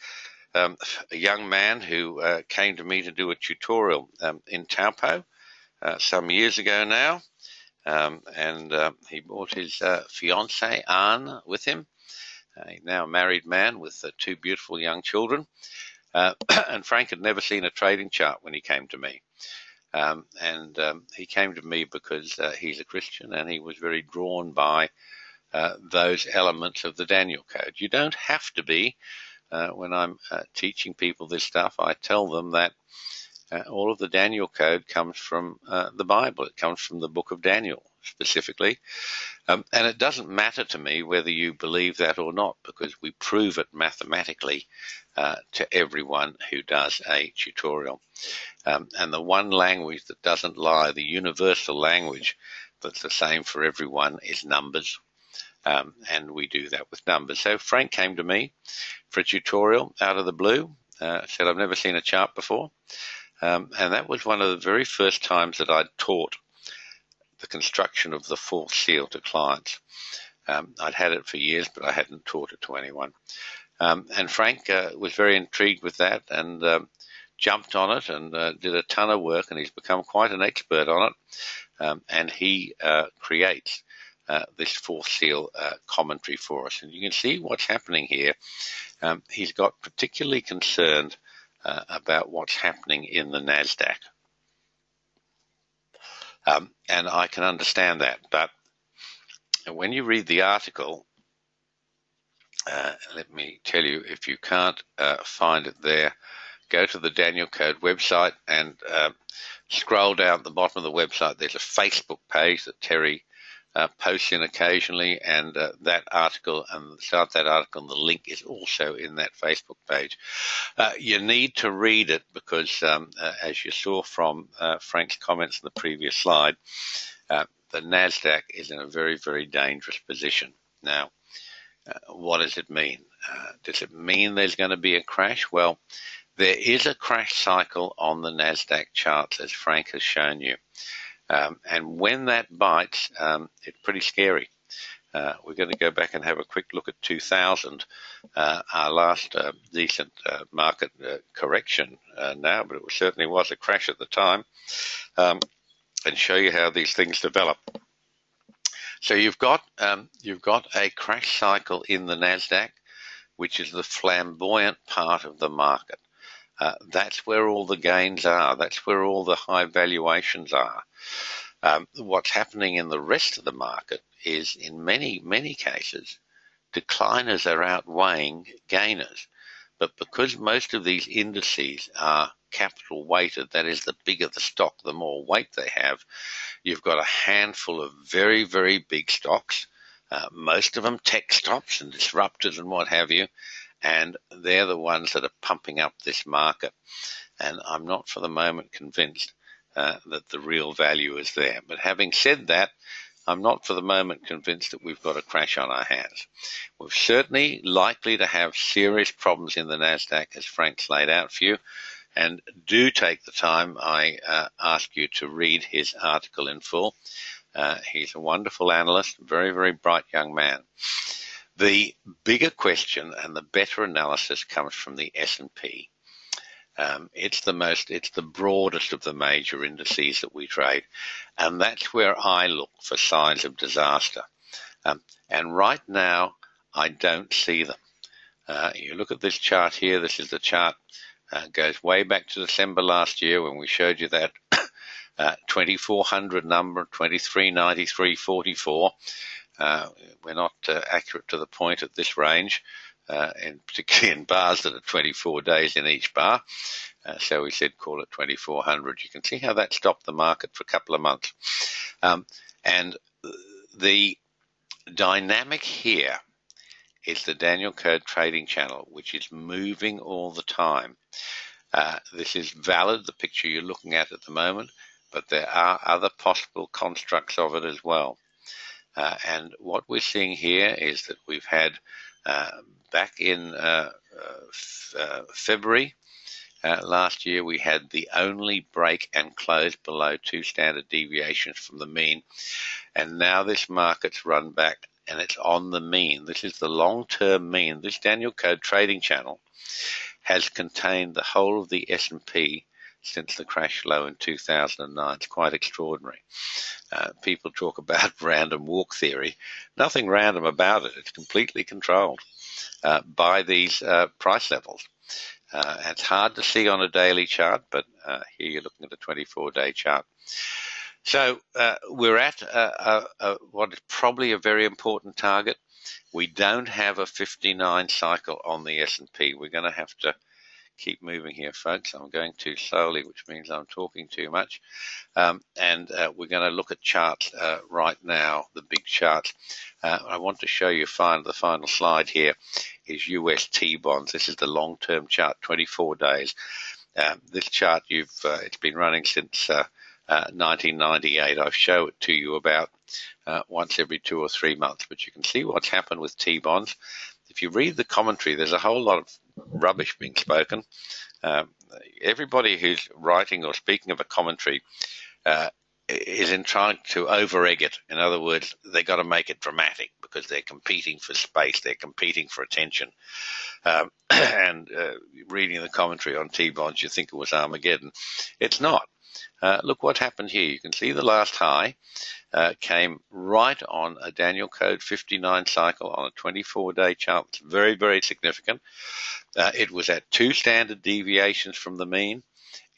young man who came to me to do a tutorial in Taupo some years ago now. And he brought his fiancée, Anne, with him. He's now a married man with two beautiful young children. And Frank had never seen a trading chart when he came to me. He came to me because he's a Christian and he was very drawn by those elements of the Daniel Code. You don't have to be. When I'm teaching people this stuff, I tell them that all of the Daniel Code comes from the Bible. It comes from the book of Daniel specifically. And it doesn't matter to me whether you believe that or not, because we prove it mathematically to everyone who does a tutorial. And the one language that doesn't lie, the universal language that's the same for everyone, is numbers. And we do that with numbers. So Frank came to me for a tutorial out of the blue, said, I've never seen a chart before. And that was one of the very first times that I'd taught the construction of the fourth seal to clients. I'd had it for years, but I hadn't taught it to anyone. And Frank was very intrigued with that and jumped on it and did a ton of work, and he's become quite an expert on it. And he creates this fourth seal commentary for us. And you can see what's happening here. He's got particularly concerned about what's happening in the NASDAQ. And I can understand that. But when you read the article, let me tell you, if you can't find it there, go to the Daniel Code website and scroll down at the bottom of the website. There's a Facebook page that Terry posts in occasionally, and that article and start that article, and the link is also in that Facebook page. You need to read it because, as you saw from Frank's comments in the previous slide, the NASDAQ is in a very, very dangerous position. Now, what does it mean? Does it mean there's going to be a crash? Well, there is a crash cycle on the NASDAQ charts, as Frank has shown you. And when that bites, it's pretty scary. We're going to go back and have a quick look at 2000, our last decent market correction now, but it certainly was a crash at the time, and show you how these things develop. So you've got a crash cycle in the NASDAQ, which is the flamboyant part of the market. That's where all the gains are. That's where all the high valuations are. What's happening in the rest of the market is, in many, many cases, decliners are outweighing gainers. But because most of these indices are capital weighted, that is, the bigger the stock, the more weight they have, you've got a handful of very, very big stocks, most of them tech stocks and disruptors and what have you, and they're the ones that are pumping up this market. And I'm not for the moment convinced that the real value is there. But having said that, I'm not for the moment convinced that we've got a crash on our hands. We're certainly likely to have serious problems in the NASDAQ, as Frank's laid out for you. And do take the time. I ask you to read his article in full. He's a wonderful analyst, very, very bright young man. The bigger question and the better analysis comes from the S&P. It's the broadest of the major indices that we trade, and that's where I look for signs of disaster. And right now, I don't see them. You look at this chart here. This is the chart. Goes way back to December last year when we showed you that 2400 number, 2393.44. We're not accurate to the point at this range, and particularly in bars that are 24 days in each bar. So we said call it 2400. You can see how that stopped the market for a couple of months. And the dynamic here is the Daniel Code trading channel, which is moving all the time. This is valid, the picture you're looking at the moment, but there are other possible constructs of it as well. And what we're seeing here is that we've had back in February last year, we had the only break and close below 2 standard deviations from the mean. And now this market's run back and it's on the mean. This is the long-term mean. This Daniel Code trading channel has contained the whole of the S&P since the crash low in 2009. It's quite extraordinary. People talk about random walk theory. Nothing random about it. It's completely controlled by these price levels. It's hard to see on a daily chart, but here you're looking at a 24-day chart. So we're at what is probably a very important target. We don't have a 59 cycle on the S&P. We're going to have to keep moving here, folks. I'm going too slowly, which means I'm talking too much. And we're going to look at charts right now, the big charts. I want to show you the final slide here is US T-bonds. This is the long-term chart, 24 days. This chart, it's been running since 1998. I show it to you about once every 2 or 3 months, but you can see what's happened with T-bonds. If you read the commentary, there's a whole lot of rubbish being spoken. Everybody who's writing or speaking of a commentary is in trying to over-egg it. In other words, they've got to make it dramatic because they're competing for space, they're competing for attention. And reading the commentary on T-bonds, you think it was Armageddon. It's not. Look what happened here. You can see the last high came right on a Daniel Code 59 cycle on a 24-day chart. It's very, very significant. It was at 2 standard deviations from the mean.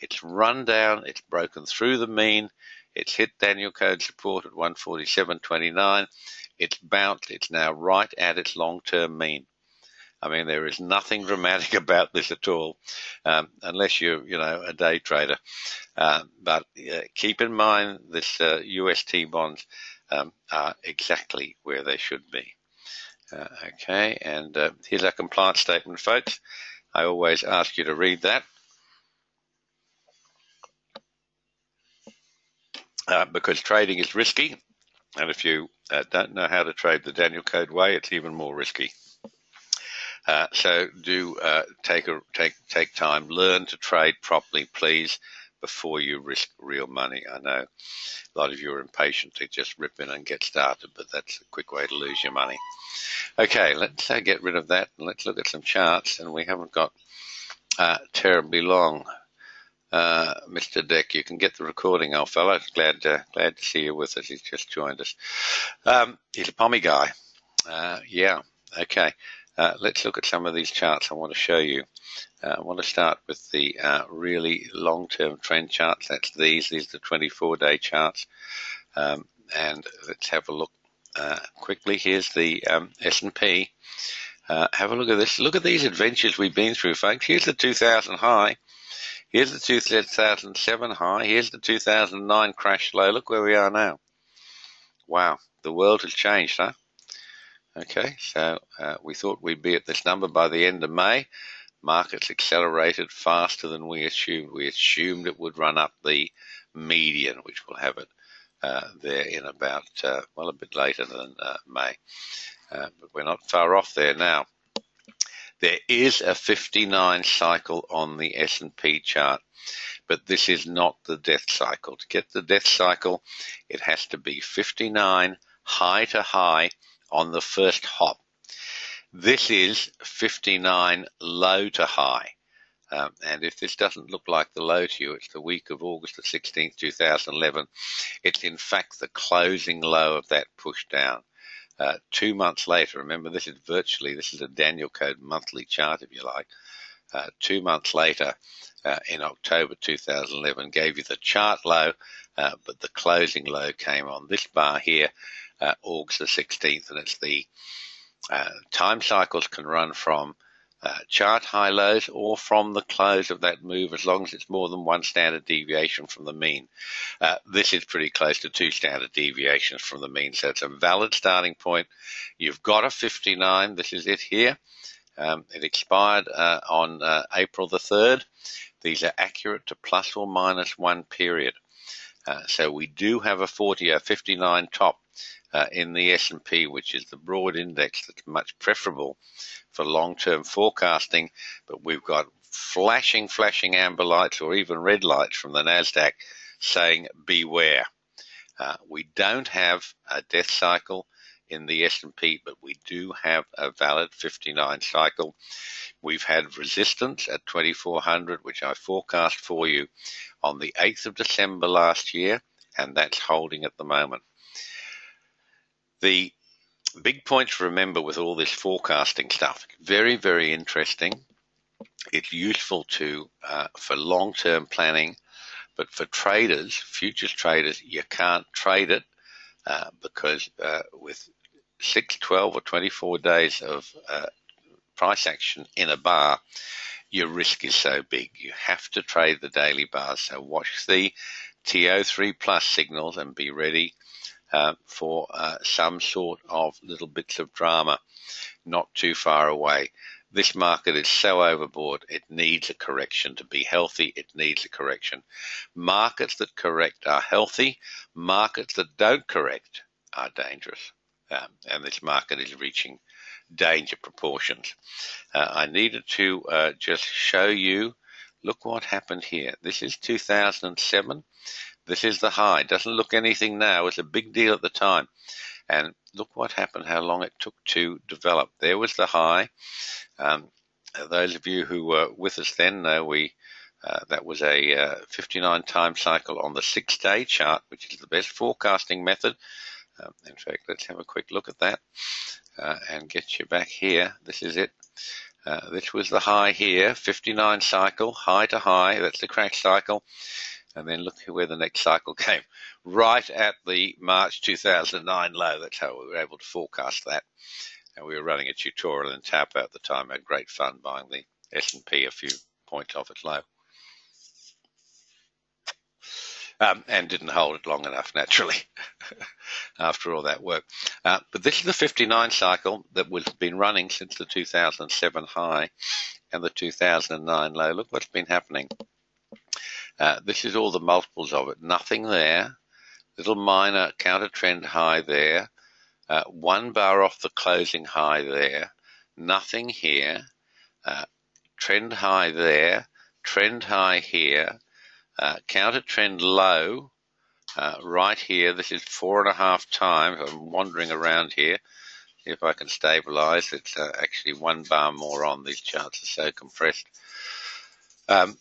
It's run down. It's broken through the mean. It's hit Daniel Code support at 147.29. It's bounced. It's now right at its long-term mean. I mean, there is nothing dramatic about this at all, unless you're, a day trader. But keep in mind this UST bonds are exactly where they should be. Okay, and here's our compliance statement, folks. I always ask you to read that because trading is risky, and if you don't know how to trade the Daniel Code way, it's even more risky. So do take time, learn to trade properly, please, before you risk real money. I know a lot of you are impatient to just rip in and get started, but that's a quick way to lose your money. Okay, let's get rid of that and let's look at some charts. And we haven't got terribly long. Mr. Deck, you can get the recording, old fellow. Glad to see you with us. He's just joined us. He's a pommy guy. Yeah, okay. Let's look at some of these charts I want to show you. I want to start with the really long-term trend charts. That's these are the 24-day charts. And let's have a look quickly. Here's the S&P. Have a look at this. Look at these adventures we've been through, folks. Here's the 2000 high. Here's the 2007 high. Here's the 2009 crash low. Look where we are now. Wow, the world has changed, huh? Okay, so we thought we'd be at this number by the end of May. Markets accelerated faster than we assumed. We assumed it would run up the median, which will have it there in about, a bit later than May. But we're not far off there now. There is a 59 cycle on the S&P chart, but this is not the death cycle. To get the death cycle, it has to be 59 high to high on the first hop. This is 59 low to high. And if this doesn't look like the low to you, it's the week of August the 16th, 2011. It's in fact the closing low of that push down. 2 months later, remember this is a Daniel Code monthly chart if you like. 2 months later, in October 2011, gave you the chart low, but the closing low came on this bar here, August the 16th, and it's the time cycles can run from chart high lows or from the close of that move as long as it's more than 1 standard deviation from the mean. This is pretty close to 2 standard deviations from the mean, so it's a valid starting point. You've got a 59. This is it here. It expired on April the 3rd. These are accurate to plus or minus 1 period. So we do have a 59 top in the S&P, which is the broad index that's much preferable for long-term forecasting, but we've got flashing amber lights or even red lights from the NASDAQ saying beware. We don't have a death cycle in the S&P, but we do have a valid 59 cycle. We've had resistance at 2400, which I forecast for you on the 8th of December last year, and that's holding at the moment. The big point to remember with all this forecasting stuff, very, very interesting. It's useful to for long-term planning, but for traders, futures traders, you can't trade it because with 6, 12, or 24 days of price action in a bar, your risk is so big. You have to trade the daily bars. So watch the TO3 plus signals and be ready for some sort of little bits of drama not too far away. This market is so overbought, it needs a correction to be healthy. It needs a correction. Markets that correct are healthy. Markets that don't correct are dangerous. And this market is reaching danger proportions. I needed to just show you, look what happened here. This is 2007. This is the high. Doesn't look anything now. It's a big deal at the time. And look what happened, how long it took to develop. There was the high. Those of you who were with us then know that was a 59-time cycle on the 6-day chart, which is the best forecasting method. In fact, let's have a quick look at that and get you back here. This is it. This was the high here, 59 cycle, high to high. That's the crash cycle. And then look where the next cycle came, right at the March 2009 low. That's how we were able to forecast that. And we were running a tutorial in Tapa at the time. Had great fun buying the S&P a few points off its low. And didn't hold it long enough, naturally, after all that work. But this is the 59 cycle that was been running since the 2007 high and the 2009 low. Look what's been happening. This is all the multiples of it. Nothing there. Little minor counter trend high there. 1 bar off the closing high there. Nothing here. Trend high there. Trend high here. Counter trend low right here. This is 4.5 times. I'm wandering around here. See if I can stabilize. It's actually 1 bar more on. These charts are so compressed. That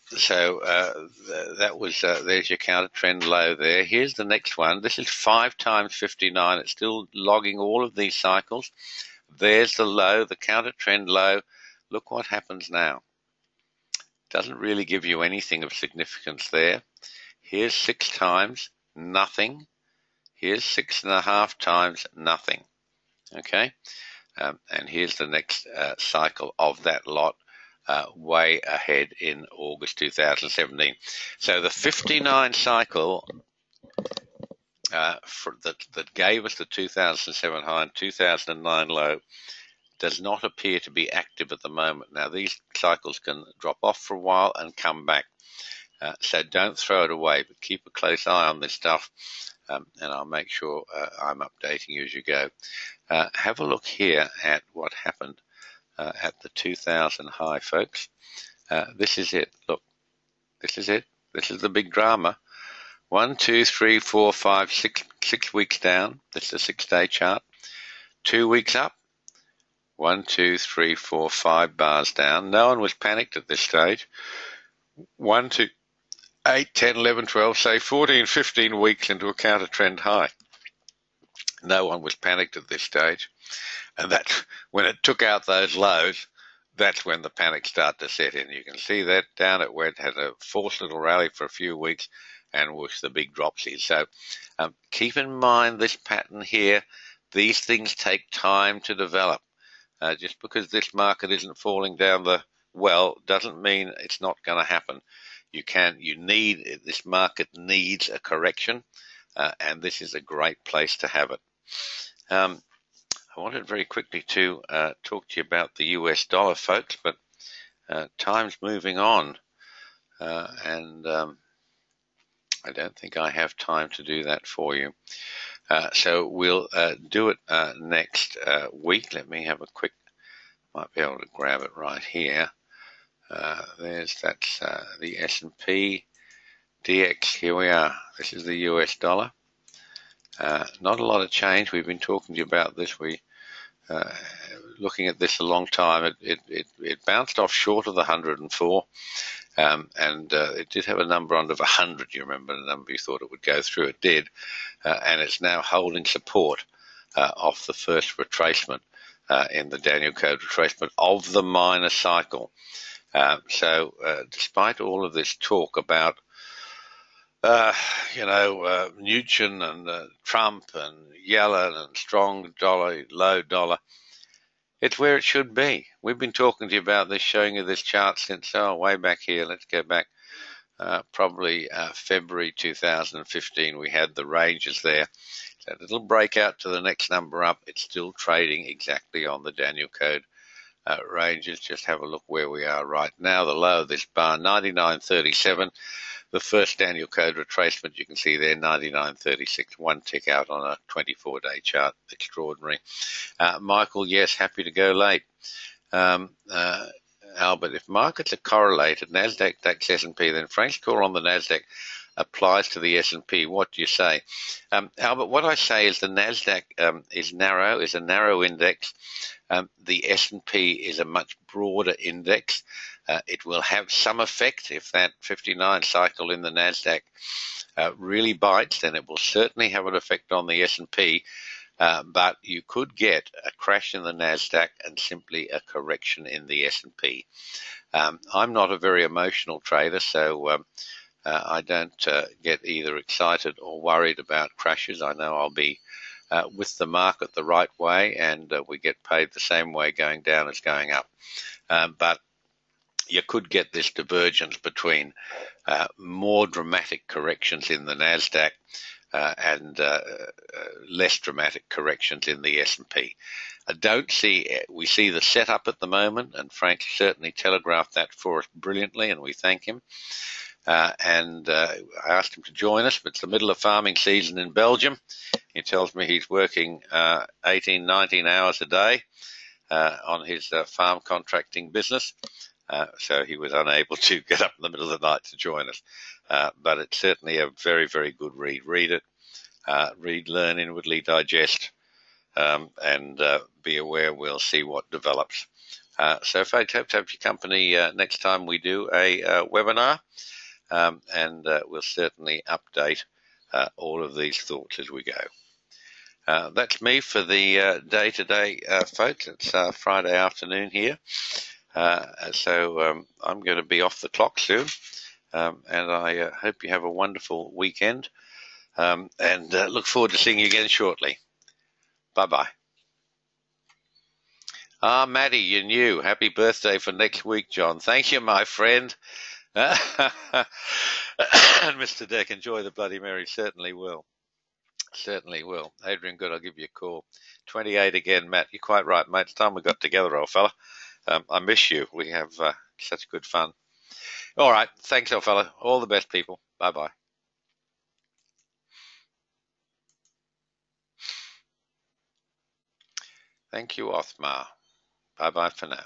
was there's your counter trend low there. Here's the next one. This is 5 times 59. It's still logging all of these cycles. There's the low, the counter trend low. Look what happens now. Doesn't really give you anything of significance there. Here's 6 times, nothing. Here's 6.5 times, nothing. Okay, and here's the next cycle of that lot. Way ahead in August 2017. So the 59 cycle that gave us the 2007 high and 2009 low does not appear to be active at the moment. Now, these cycles can drop off for a while and come back. So don't throw it away, but keep a close eye on this stuff, and I'll make sure I'm updating you as you go. Have a look here at what happened at the 2000 high, folks. This is it. Look, this is it. This is the big drama. 1, 2, 3, 4, 5, 6 weeks down. This is a 6-day chart. 2 weeks up. 1, 2, 3, 4, 5 bars down. No one was panicked at this stage. 1, 2, 8, 10, 11, 12, say 14, 15 weeks into a counter trend high. No one was panicked at this stage. And that's when it took out those lows, that's when the panic started to set in. You can see that down it went, had a forced little rally for a few weeks, and was the big drops here. So keep in mind this pattern here. These things take time to develop. Just because this market isn't falling down the well doesn't mean it's not going to happen. This market needs a correction, and this is a great place to have it. I wanted very quickly to talk to you about the US dollar, folks, but time's moving on, and I don't think I have time to do that for you. So we'll do it next week. Let me have a quick, might be able to grab it right here. That's the S&P DX. Here we are. This is the US dollar. Not a lot of change. We've been talking to you about this. Looking at this a long time. It bounced off short of the 104, and it did have a number under 100. You remember the number you thought it would go through. It did, and it's now holding support off the first retracement in the Daniel Code retracement of the minor cycle. Despite all of this talk about Mnuchin and Trump and Yellen and strong dollar, low dollar, it's where it should be. We've been talking to you about this, showing you this chart since way back here. Let's go back probably February 2015. We had the ranges there. So a little breakout to the next number up. It's still trading exactly on the Daniel code ranges. Just have a look where we are right now. The low of this bar, 99.37. The first Daniel code retracement, you can see there, 99.36. One tick out on a 24-day chart. Extraordinary. Michael, yes, happy to go late. Albert, if markets are correlated, NASDAQ, DAX, S&P, then Frank's call on the NASDAQ applies to the S&P. What do you say? Albert, what I say is the NASDAQ is a narrow index. The S&P is a much broader index. It will have some effect if that 59 cycle in the NASDAQ really bites, then it will certainly have an effect on the S&P. But you could get a crash in the NASDAQ and simply a correction in the S&P. I'm not a very emotional trader, so I don't get either excited or worried about crashes. I know I'll be with the market the right way, and we get paid the same way going down as going up. But you could get this divergence between more dramatic corrections in the NASDAQ and less dramatic corrections in the S&P. We see the setup at the moment, and Frank certainly telegraphed that for us brilliantly, and we thank him. I asked him to join us, but it's the middle of farming season in Belgium. He tells me he's working 18, 19 hours a day on his farm contracting business. So he was unable to get up in the middle of the night to join us. But it's certainly a very, very good read. Read it, read, learn, inwardly digest, and be aware. We'll see what develops. So folks, hope to have your company next time we do a webinar. And we'll certainly update all of these thoughts as we go. That's me for the day today, folks. It's Friday afternoon here. So I'm going to be off the clock soon. And I hope you have a wonderful weekend. And look forward to seeing you again shortly. Bye-bye. Maddie, you're new. Happy birthday for next week, John. Thank you, my friend. And Mr. Deck, enjoy the Bloody Mary. Certainly will. Certainly will. Adrian, good, I'll give you a call. 28 again, Matt. You're quite right, mate. It's time we got together, old fella. I miss you. We have such good fun. All right. Thanks, old fella. All the best, people. Bye-bye. Thank you, Othmar. Bye-bye for now.